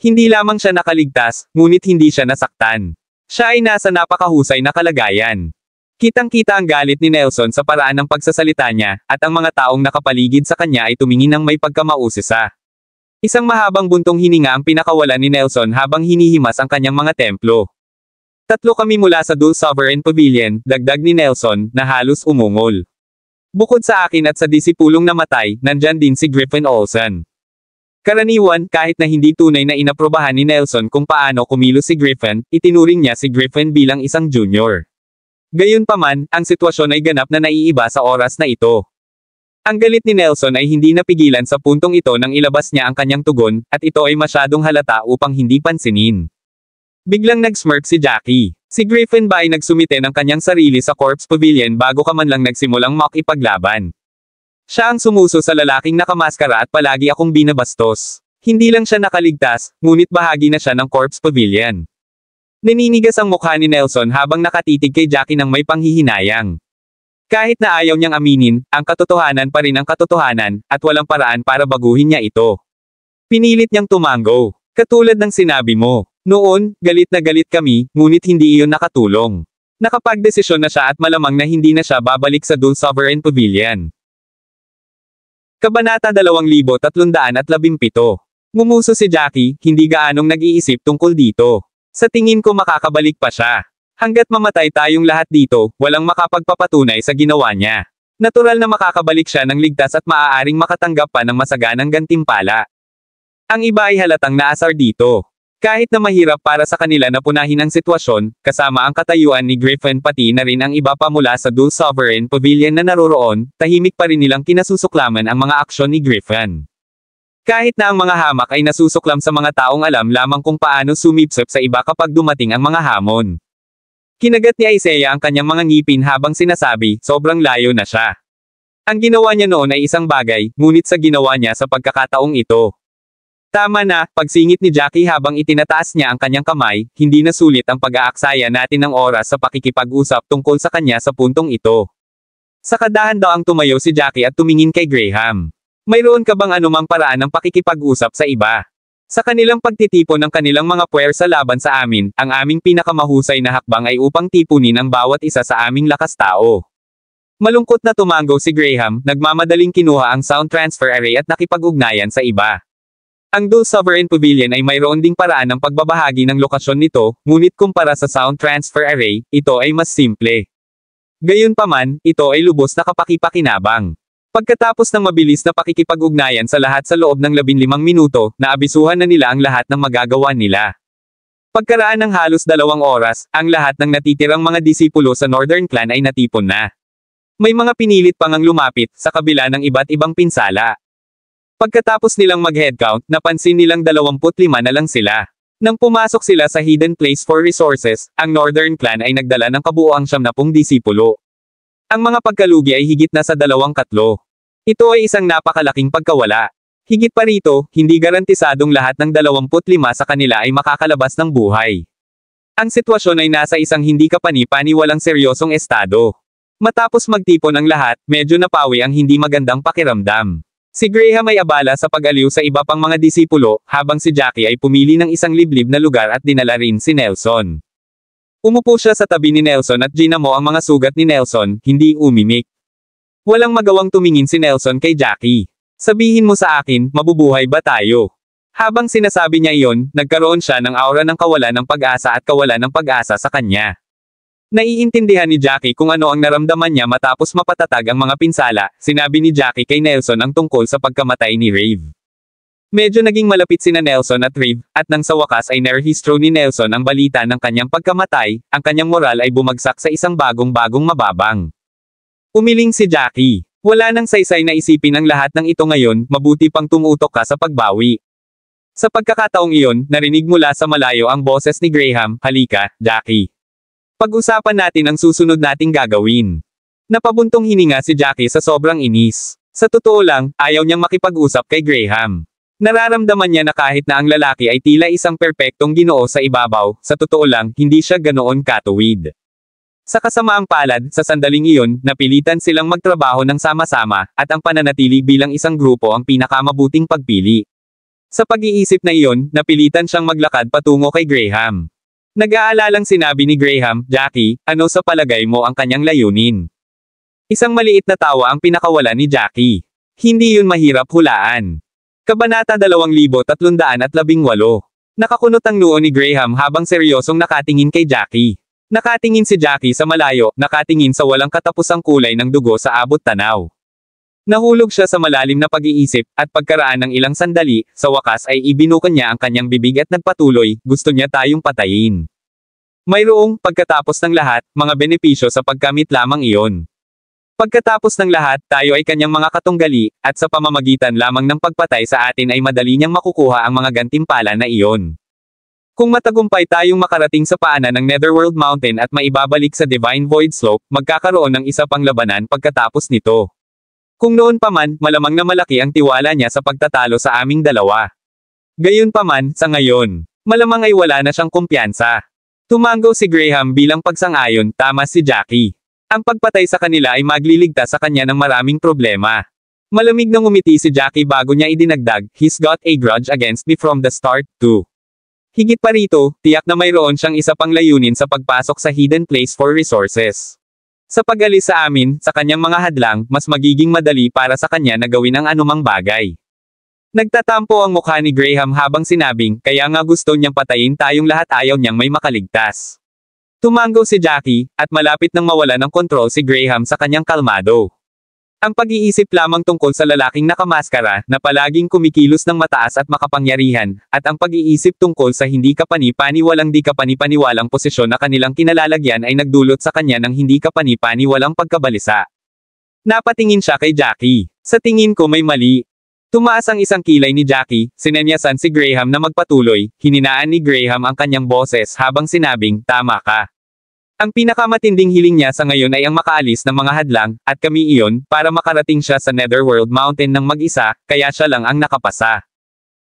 [SPEAKER 2] Hindi lamang siya nakaligtas, ngunit hindi siya nasaktan. Siya ay nasa napakahusay na kalagayan. Kitang-kita ang galit ni Nelson sa paraan ng pagsasalita niya, at ang mga taong nakapaligid sa kanya ay tumingin ng may pagkamausisa. Isang mahabang buntong hininga ang pinakawalan ni Nelson habang hinihimas ang kanyang mga templo. 3 kami mula sa Dul Sovereign Pavilion, dagdag ni Nelson, na halos umungol. Bukod sa akin at sa disipulong namatay, nandyan din si Griffin Olsen. Karaniwan, kahit na hindi tunay na inaprobahan ni Nelson kung paano kumilos si Griffin, itinuring niya si Griffin bilang isang junior. Gayunpaman, ang sitwasyon ay ganap na naiiba sa oras na ito. Ang galit ni Nelson ay hindi napigilan sa puntong ito nang ilabas niya ang kanyang tugon, at ito ay masyadong halata upang hindi pansinin. Biglang nag-smirk si Jackie. Si Griffin ba ay nagsumite ng kanyang sarili sa Corpse Pavilion bago ka man lang nagsimulang makipaglaban. Siya ang sumuso sa lalaking nakamaskara at palagi akong binabastos. Hindi lang siya nakaligtas, ngunit bahagi na siya ng Corpse Pavilion. Naninigas ang mukha ni Nelson habang nakatitig kay Jackie ng may panghihinayang. Kahit na ayaw niyang aminin, ang katotohanan pa rin ang katotohanan, at walang paraan para baguhin niya ito. Pinilit niyang tumango. Katulad ng sinabi mo. Noon, galit na galit kami, ngunit hindi iyon nakatulong. Nakapagdesisyon na siya at malamang na hindi na siya babalik sa Dul Sovereign Pavilion. Kabanata 2317. Ngumuso si Jackie, hindi gaanong nag-iisip tungkol dito. Sa tingin ko makakabalik pa siya. Hanggat mamatay tayong lahat dito, walang makapagpapatunay sa ginawa niya. Natural na makakabalik siya ng ligtas at maaaring makatanggap pa ng masaganang gantimpala. Ang iba ay halatang naasar dito. Kahit na mahirap para sa kanila na punahin ang sitwasyon, kasama ang katayuan ni Griffin pati na rin ang iba pa mula sa Dul Sovereign Pavilion na naroroon, tahimik pa rin nilang kinasusuklaman ang mga aksyon ni Griffin. Kahit na ang mga hamak ay nasusuklam sa mga taong alam lamang kung paano sumipsip sa iba kapag dumating ang mga hamon. Kinagat ni Isaiah ang kanyang mga ngipin habang sinasabi, sobrang layo na siya. Ang ginawa niya noon ay isang bagay, ngunit sa ginawa niya sa pagkakataong ito. Tama na, pagsingit ni Jackie habang itinataas niya ang kanyang kamay, hindi na sulit ang pag-aaksaya natin ng oras sa pakikipag-usap tungkol sa kanya sa puntong ito. Sa kadahan-daang tumayo si Jackie at tumingin kay Graham. Mayroon ka bang anumang paraan ng pakikipag-usap sa iba? Sa kanilang pagtitipon ng kanilang mga puwersa laban sa amin, ang aming pinakamahusay na hakbang ay upang tipunin ang bawat isa sa aming lakas tao. Malungkot na tumango si Graham, nagmamadaling kinuha ang sound transfer array at nakipag-ugnayan sa iba. Ang Dul Sovereign Pavilion ay mayroon ding paraan ng pagbabahagi ng lokasyon nito, ngunit kumpara sa sound transfer array, ito ay mas simple. Gayunpaman, ito ay lubos na kapaki-pakinabang. Pagkatapos ng mabilis na pakikipag-ugnayan sa lahat sa loob ng 15 minuto, naabisuhan na nila ang lahat ng magagawa nila. Pagkaraan ng halos 2 oras, ang lahat ng natitirang mga disipulo sa Northern Clan ay natipon na. May mga pinilit pang ang lumapit, sa kabila ng iba't ibang pinsala. Pagkatapos nilang mag-headcount, napansin nilang 25 na lang sila. Nang pumasok sila sa Hidden Place for Resources, ang Northern Clan ay nagdala ng kabuuang 70 disipulo. Ang mga pagkalugi ay higit na sa 2/3. Ito ay isang napakalaking pagkawala. Higit pa rito, hindi garantisadong lahat ng 25 sa kanila ay makakalabas ng buhay. Ang sitwasyon ay nasa isang hindi kapani-paniwalang seryosong estado. Matapos magtipon ang lahat, medyo napawi ang hindi magandang pakiramdam. Si Graham ay abala sa pag-aliw sa iba pang mga disipulo, habang si Jackie ay pumili ng isang liblib na lugar at dinala rin si Nelson. Umupo siya sa tabi ni Nelson at ginamo ang mga sugat ni Nelson, hindi umimik. Walang magawang tumingin si Nelson kay Jackie. Sabihin mo sa akin, mabubuhay ba tayo? Habang sinasabi niya iyon, nagkaroon siya ng aura ng kawalan ng pag-asa at kawalan ng pag-asa sa kanya. Naiintindihan ni Jackie kung ano ang naramdaman niya matapos mapatatag ang mga pinsala, sinabi ni Jackie kay Nelson ang tungkol sa pagkamatay ni Rave. Medyo naging malapit sina Nelson at Rave, at nang sa wakas ay nerehistro ni Nelson ang balita ng kanyang pagkamatay, ang kanyang moral ay bumagsak sa isang bagong mababang. Umiling si Jackie. Wala nang saysay na isipin ang lahat ng ito ngayon, mabuti pang tumutok ka sa pagbawi. Sa pagkakataong iyon, narinig mula sa malayo ang boses ni Graham, halika, Jackie. Pag-usapan natin ang susunod nating gagawin. Napabuntong hininga si Jackie sa sobrang inis. Sa totoo lang, ayaw niyang makipag-usap kay Graham. Nararamdaman niya na kahit na ang lalaki ay tila isang perpektong ginoo sa ibabaw, sa totoo lang, hindi siya ganoon katuwid. Sa kasamaang palad, sa sandaling iyon, napilitan silang magtrabaho ng sama-sama, at ang pananatili bilang isang grupo ang pinakamabuting pagpili. Sa pag-iisip na iyon, napilitan siyang maglakad patungo kay Graham. Nag-aalalang sinabi ni Graham, Jackie, ano sa palagay mo ang kanyang layunin? Isang maliit na tawa ang pinakawala ni Jackie. Hindi yun mahirap hulaan. Kabanata 2318. Nakakunot ang noo ni Graham habang seryosong nakatingin kay Jackie. Nakatingin si Jackie sa malayo, nakatingin sa walang katapusang kulay ng dugo sa abot tanaw. Nahulog siya sa malalim na pag-iisip, at pagkaraan ng ilang sandali, sa wakas ay ibinukan niya ang kanyang bibig at nagpatuloy, gusto niya tayong patayin. Mayroong, pagkatapos ng lahat, mga benepisyo sa pagkamit lamang iyon. Pagkatapos ng lahat, tayo ay kanyang mga katunggali, at sa pamamagitan lamang ng pagpatay sa atin ay madali niyang makukuha ang mga gantimpala na iyon. Kung matagumpay tayong makarating sa paanan ng Netherworld Mountain at maibabalik sa Divine Void Slope, magkakaroon ng isa pang labanan pagkatapos nito. Kung noon pa man, malamang na malaki ang tiwala niya sa pagtatalo sa aming dalawa. Gayunpaman, sa ngayon, malamang ay wala na siyang kumpiyansa. Tumango si Graham bilang pagsang-ayon, tama si Jackie. Ang pagpatay sa kanila ay magliligtas sa kanya ng maraming problema. Malamig na ngumiti si Jackie bago niya idinagdag, he's got a grudge against me from the start, too. Higit pa rito, tiyak na mayroon siyang isa pang layunin sa pagpasok sa Hidden Place for Resources. Sa pag-alis sa amin, sa kanyang mga hadlang, mas magiging madali para sa kanya na gawin ang anumang bagay. Nagtatampo ang mukha ni Graham habang sinabing, kaya nga gusto niyang patayin tayong lahat, ayaw niyang may makaligtas. Tumango si Jackie, at malapit nang mawala ng kontrol si Graham sa kanyang kalmado. Ang pag-iisip lamang tungkol sa lalaking nakamaskara, na palaging kumikilos ng mataas at makapangyarihan, at ang pag-iisip tungkol sa hindi kapani-paniwalang di kapani-paniwalang posisyon na kanilang kinalalagyan ay nagdulot sa kanya ng hindi kapani-paniwalang pagkabalisa. Napatingin siya kay Jackie. Sa tingin ko may mali. Tumaas ang isang kilay ni Jackie, sinenyasan si Graham na magpatuloy, hininaan ni Graham ang kanyang boses habang sinabing, tama ka. Ang pinakamatinding hiling niya sa ngayon ay ang makaalis ng mga hadlang, at kami iyon, para makarating siya sa Netherworld Mountain ng mag-isa, kaya siya lang ang nakapasa.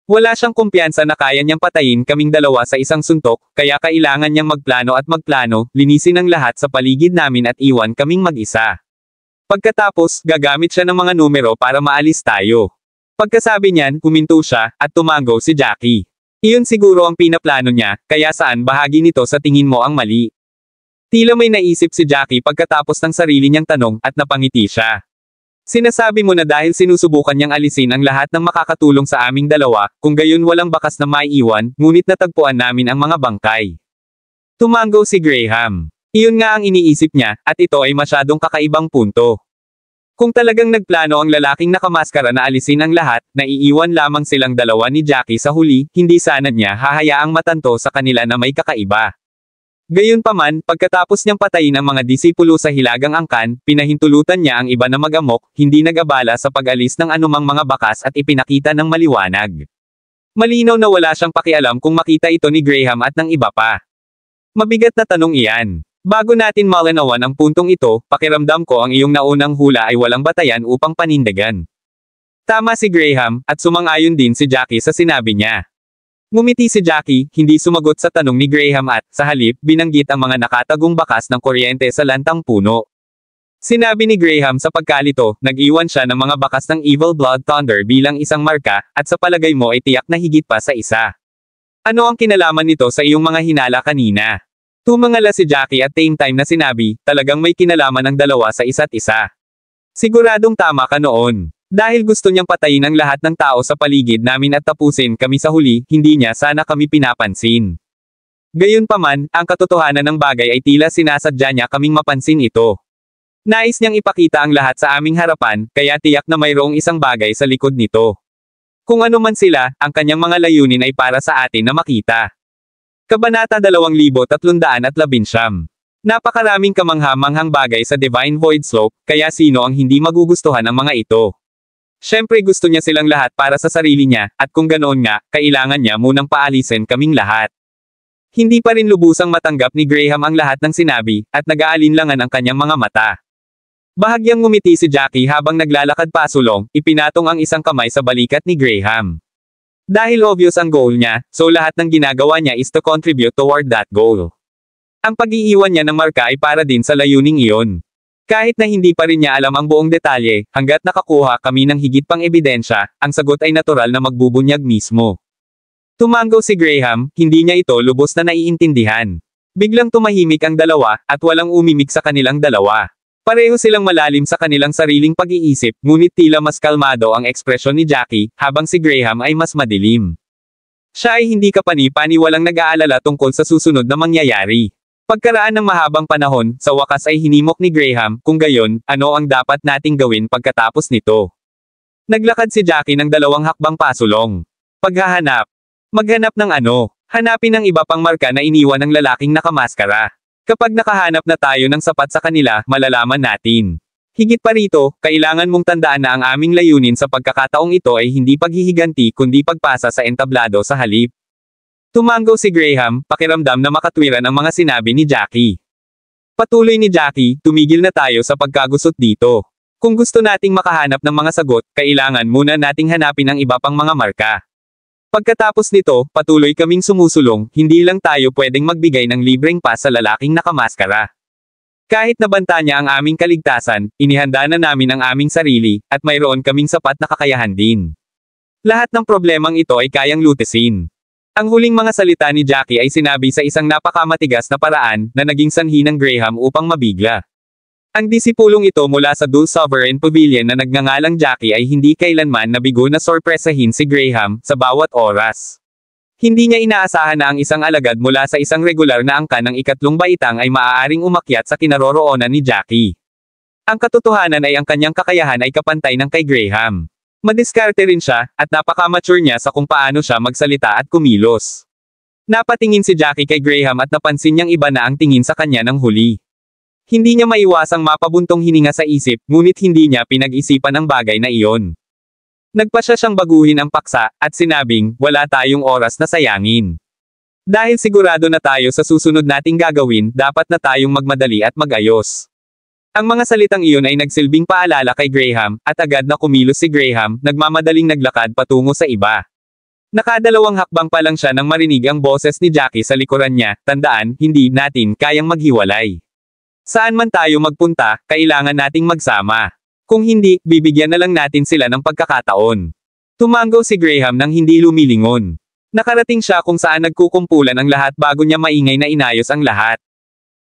[SPEAKER 2] Wala siyang kumpiyansa na kaya niyang patayin kaming dalawa sa isang suntok, kaya kailangan niyang magplano, linisin ang lahat sa paligid namin at iwan kaming mag-isa. Pagkatapos, gagamit siya ng mga numero para maalis tayo. Pagkasabi niyan, huminto siya, at tumango si Jackie. Iyon siguro ang pinaplano niya, kaya saan bahagi nito sa tingin mo ang mali? Tila may naisip si Jackie pagkatapos ng sarili niyang tanong, at napangiti siya. Sinasabi mo na dahil sinusubukan niyang alisin ang lahat ng makakatulong sa aming dalawa, kung gayon walang bakas na maiiwan, ngunit natagpuan namin ang mga bangkay. Tumango si Graham. Iyon nga ang iniisip niya, at ito ay masyadong kakaibang punto. Kung talagang nagplano ang lalaking nakamaskara na alisin ang lahat, naiiwan lamang silang dalawa ni Jackie sa huli, hindi sana niya hahayaang matanto sa kanila na may kakaiba. Gayunpaman, pagkatapos niyang patayin ang mga disipulo sa hilagang angkan, pinahintulutan niya ang iba na mag-amok, hindi nag-abala sa pag-alis ng anumang mga bakas at ipinakita ng maliwanag. Malinaw na wala siyang pakialam kung makita ito ni Graham at ng iba pa. Mabigat na tanong iyan. Bago natin malinawan ang puntong ito, pakiramdam ko ang iyong naunang hula ay walang batayan upang panindigan. Tama si Graham, at sumang-ayon din si Jackie sa sinabi niya. Ngumiti si Jackie, hindi sumagot sa tanong ni Graham at, sa halip, binanggit ang mga nakatagong bakas ng kuryente sa lantang puno. Sinabi ni Graham sa pagkalito, nag-iwan siya ng mga bakas ng Evil Blood Thunder bilang isang marka, at sa palagay mo ay tiyak na higit pa sa isa. Ano ang kinalaman nito sa iyong mga hinala kanina? Tumangala si Jackie at same time na sinabi, talagang may kinalaman ang dalawa sa isa't isa. Siguradong tama ka noon. Dahil gusto niyang patayin ang lahat ng tao sa paligid namin at tapusin kami sa huli, hindi niya sana kami pinapansin. Gayunpaman, ang katotohanan ng bagay ay tila sinasadya niya kaming mapansin ito. Nais niyang ipakita ang lahat sa aming harapan, kaya tiyak na mayroong isang bagay sa likod nito. Kung ano man sila, ang kanyang mga layunin ay para sa atin na makita. Kabanata 2319. Napakaraming kamangha-manghang bagay sa Divine Void Slope, kaya sino ang hindi magugustuhan ang mga ito? Siyempre gusto niya silang lahat para sa sarili niya, at kung ganoon nga, kailangan niya munang paalisin kaming lahat. Hindi pa rin lubusang matanggap ni Graham ang lahat ng sinabi, at nag-aalinlangan ang kanyang mga mata. Bahagyang ngumiti si Jackie habang naglalakad pasulong, ipinatong ang isang kamay sa balikat ni Graham. Dahil obvious ang goal niya, so lahat ng ginagawa niya is to contribute toward that goal. Ang pag-iiwan niya ng marka ay para din sa layuning iyon. Kahit na hindi pa rin niya alam ang buong detalye, hanggat nakakuha kami ng higit pang ebidensya, ang sagot ay natural na magbubunyag mismo. Tumango si Graham, hindi niya ito lubos na naiintindihan. Biglang tumahimik ang dalawa, at walang umimik sa kanilang dalawa. Pareho silang malalim sa kanilang sariling pag-iisip, ngunit tila mas kalmado ang ekspresyon ni Jackie, habang si Graham ay mas madilim. Siya ay hindi kapani-paniwalang nag-aalala tungkol sa susunod na mangyayari. Pagkaraan ng mahabang panahon, sa wakas ay hinimok ni Graham, kung gayon, ano ang dapat nating gawin pagkatapos nito? Naglakad si Jackie ng 2 hakbang pasulong. Paghahanap. Maghanap ng ano? Hanapin ang iba pang marka na iniwan ng lalaking nakamaskara. Kapag nakahanap na tayo ng sapat sa kanila, malalaman natin. Higit pa rito, kailangan mong tandaan na ang aming layunin sa pagkakataong ito ay hindi paghihiganti kundi pagpasa sa entablado sa halip. Tumango si Graham, pakiramdam na makatwiran ang mga sinabi ni Jackie. Patuloy ni Jackie, tumigil na tayo sa pagkagusot dito. Kung gusto nating makahanap ng mga sagot, kailangan muna nating hanapin ang iba pang mga marka. Pagkatapos nito, patuloy kaming sumusulong, hindi lang tayo pwedeng magbigay ng libreng pass sa lalaking nakamaskara. Kahit nabanta niya ang aming kaligtasan, inihanda na namin ang aming sarili, at mayroon kaming sapat na kakayahan din. Lahat ng problemang ito ay kayang lutesin. Ang huling mga salita ni Jackie ay sinabi sa isang napakamatigas na paraan, na naging sanhi ng Graham upang mabigla. Ang disipulong ito mula sa Dul Sovereign Pavilion na nagngangalang Jackie ay hindi kailanman nabigo na sorpresahin si Graham, sa bawat oras. Hindi niya inaasahan na ang isang alagad mula sa isang regular na angkan ng 3 baitang ay maaaring umakyat sa kinaroroonan ni Jackie. Ang katotohanan ay ang kanyang kakayahan ay kapantay ng kay Graham. Madiskarte rin siya, at napaka-mature niya sa kung paano siya magsalita at kumilos. Napatingin si Jackie kay Graham at napansin niyang iba na ang tingin sa kanya ng huli. Hindi niya maiwasang mapabuntong hininga sa isip, ngunit hindi niya pinag-isipan ang bagay na iyon. Nagpasya siyang baguhin ang paksa, at sinabing, wala tayong oras na sayangin. Dahil sigurado na tayo sa susunod nating gagawin, dapat na tayong magmadali at magayos. Ang mga salitang iyon ay nagsilbing paalala kay Graham, at agad na kumilos si Graham, nagmamadaling naglakad patungo sa iba. Nakadalawang hakbang pa lang siya nang marinig ang boses ni Jackie sa likuran niya, tandaan, hindi natin kayang maghiwalay. Saan man tayo magpunta, kailangan nating magsama. Kung hindi, bibigyan na lang natin sila ng pagkakataon. Tumango si Graham nang hindi lumilingon. Nakarating siya kung saan nagkukumpulan ang lahat bago niya maingay na inayos ang lahat.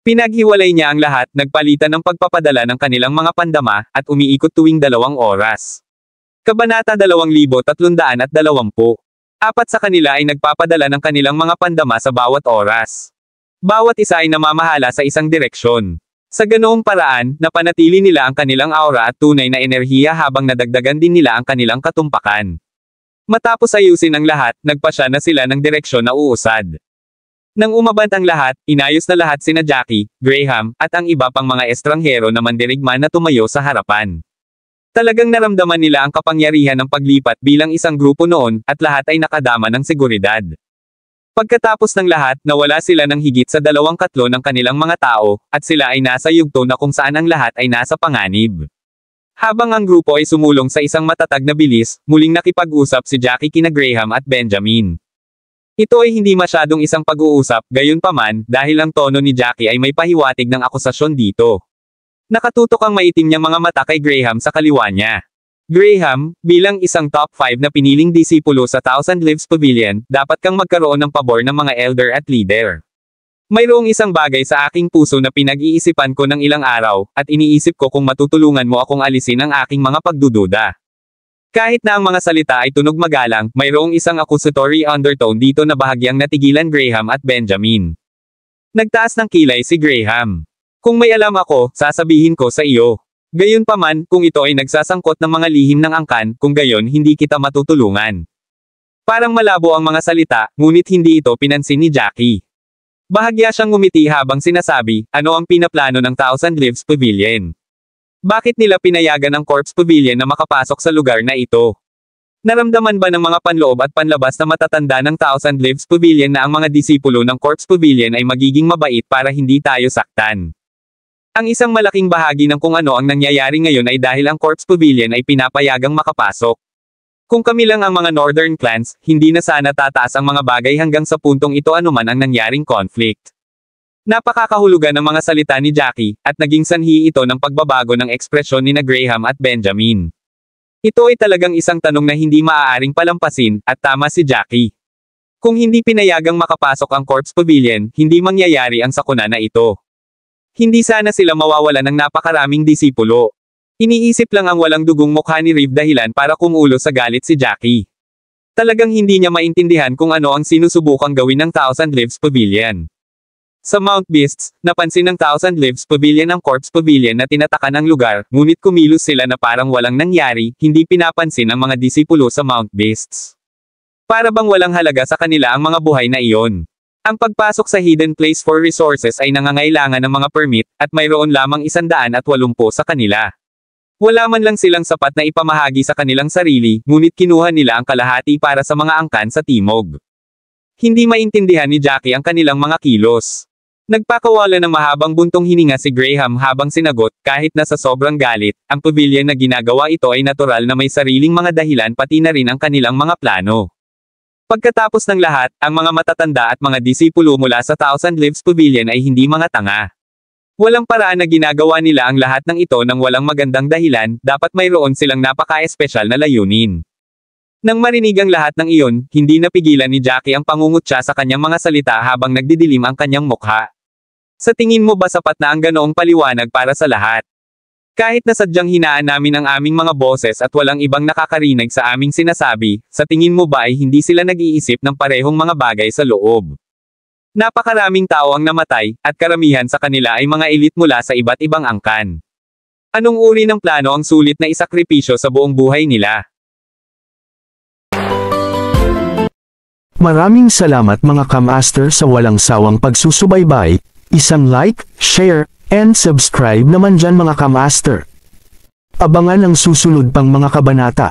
[SPEAKER 2] Pinaghiwalay niya ang lahat, nagpalitan ng pagpapadala ng kanilang mga pandama, at umiikot tuwing 2 oras. Kabanata 2320. 4 sa kanila ay nagpapadala ng kanilang mga pandama sa bawat oras. Bawat isa ay namamahala sa isang direksyon. Sa ganoong paraan, napanatili nila ang kanilang aura at tunay na enerhiya habang nadagdagan din nila ang kanilang katumpakan. Matapos ayusin ang lahat, nagpasya na sila ng direksyon na uusad. Nang umabant ang lahat, inayos na lahat sina Jackie, Graham, at ang iba pang mga estranghero na mandirigma na tumayo sa harapan. Talagang naramdaman nila ang kapangyarihan ng paglipat bilang isang grupo noon, at lahat ay nakadama ng seguridad. Pagkatapos ng lahat, nawala sila ng higit sa 2/3 ng kanilang mga tao, at sila ay nasa yugto na kung saan ang lahat ay nasa panganib. Habang ang grupo ay sumulong sa isang matatag na bilis, muling nakipag-usap si Jackie kina Graham at Benjamin. Ito ay hindi masyadong isang pag-uusap, gayunpaman, dahil ang tono ni Jackie ay may pahiwatig ng akusasyon dito. Nakatutok ang maitim niyang mga mata kay Graham sa kaliwa niya. Graham, bilang isang top 5 na piniling disipulo sa Thousand Leaves Pavilion, dapat kang magkaroon ng pabor ng mga elder at leader. Mayroong isang bagay sa aking puso na pinag-iisipan ko ng ilang araw, at iniisip ko kung matutulungan mo akong alisin ang aking mga pagdududa. Kahit na ang mga salita ay tunog magalang, mayroong isang accusatory undertone dito na bahagyang natigilan Graham at Benjamin. Nagtaas ng kilay si Graham. Kung may alam ako, sasabihin ko sa iyo. Gayunpaman, kung ito ay nagsasangkot ng mga lihim ng angkan, kung gayon hindi kita matutulungan. Parang malabo ang mga salita, ngunit hindi ito pinansin ni Jackie. Bahagya siyang ngumiti habang sinasabi, ano ang pinaplano ng Thousand Leaves Pavilion? Bakit nila pinayagan ang Corpse Pavilion na makapasok sa lugar na ito? Naramdaman ba ng mga panloob at panlabas na matatanda ng Thousand Leaves Pavilion na ang mga disipulo ng Corpse Pavilion ay magiging mabait para hindi tayo saktan? Ang isang malaking bahagi ng kung ano ang nangyayari ngayon ay dahil ang Corpse Pavilion ay pinapayagang makapasok. Kung kami lang ang mga Northern clans, hindi na sana tataas ang mga bagay hanggang sa puntong ito anuman ang nangyaring conflict. Napakakahulugan ng mga salita ni Jackie, at naging sanhi ito ng pagbabago ng ekspresyon ni Graham at Benjamin. Ito ay talagang isang tanong na hindi maaaring palampasin, at tama si Jackie. Kung hindi pinayagang makapasok ang Corpse Pavilion, hindi mangyayari ang sakuna na ito. Hindi sana sila mawawala ng napakaraming disipulo. Iniisip lang ang walang dugong mukha ni Reeve dahilan para kumulo sa galit si Jackie. Talagang hindi niya maintindihan kung ano ang sinusubukang gawin ng Thousand Leaves Pavilion. Sa Mount Beasts, napansin ng Thousand Leaves Pavilion ang Corpse Pavilion na tinatakan ang lugar, ngunit kumilos sila na parang walang nangyari, hindi pinapansin ang mga disipulo sa Mount Beasts. Para bang walang halaga sa kanila ang mga buhay na iyon. Ang pagpasok sa Hidden Place for Resources ay nangangailangan ng mga permit, at mayroon lamang 180 sa kanila. Wala man lang silang sapat na ipamahagi sa kanilang sarili, ngunit kinuha nila ang kalahati para sa mga angkan sa timog. Hindi maintindihan ni Jackie ang kanilang mga kilos. Nagpakawala ng mahabang buntong hininga si Graham habang sinagot, kahit na sa sobrang galit, ang pavilion na ginagawa ito ay natural na may sariling mga dahilan pati na rin ang kanilang mga plano. Pagkatapos ng lahat, ang mga matatanda at mga disipulo mula sa Thousand Leaves Pavilion ay hindi mga tanga. Walang paraan na ginagawa nila ang lahat ng ito nang walang magandang dahilan, dapat mayroon silang napaka-espesyal na layunin. Nang marinig ang lahat ng iyon, hindi napigilan ni Jackie ang pangungutya sa kanyang mga salita habang nagdidilim ang kanyang mukha. Sa tingin mo ba sapat na ang ganoong paliwanag para sa lahat? Kahit na sadyang hinaan namin ang aming mga boses at walang ibang nakakarinig sa aming sinasabi, sa tingin mo ba ay hindi sila nag-iisip ng parehong mga bagay sa loob? Napakaraming tao ang namatay, at karamihan sa kanila ay mga elite mula sa iba't ibang angkan. Anong uri ng plano ang sulit na isakripisyo sa buong buhay nila?
[SPEAKER 1] Maraming salamat mga kamaster sa walang sawang pagsusubaybay, isang like, share, and subscribe naman dyan mga kamaster. Abangan ang susunod pang mga kabanata.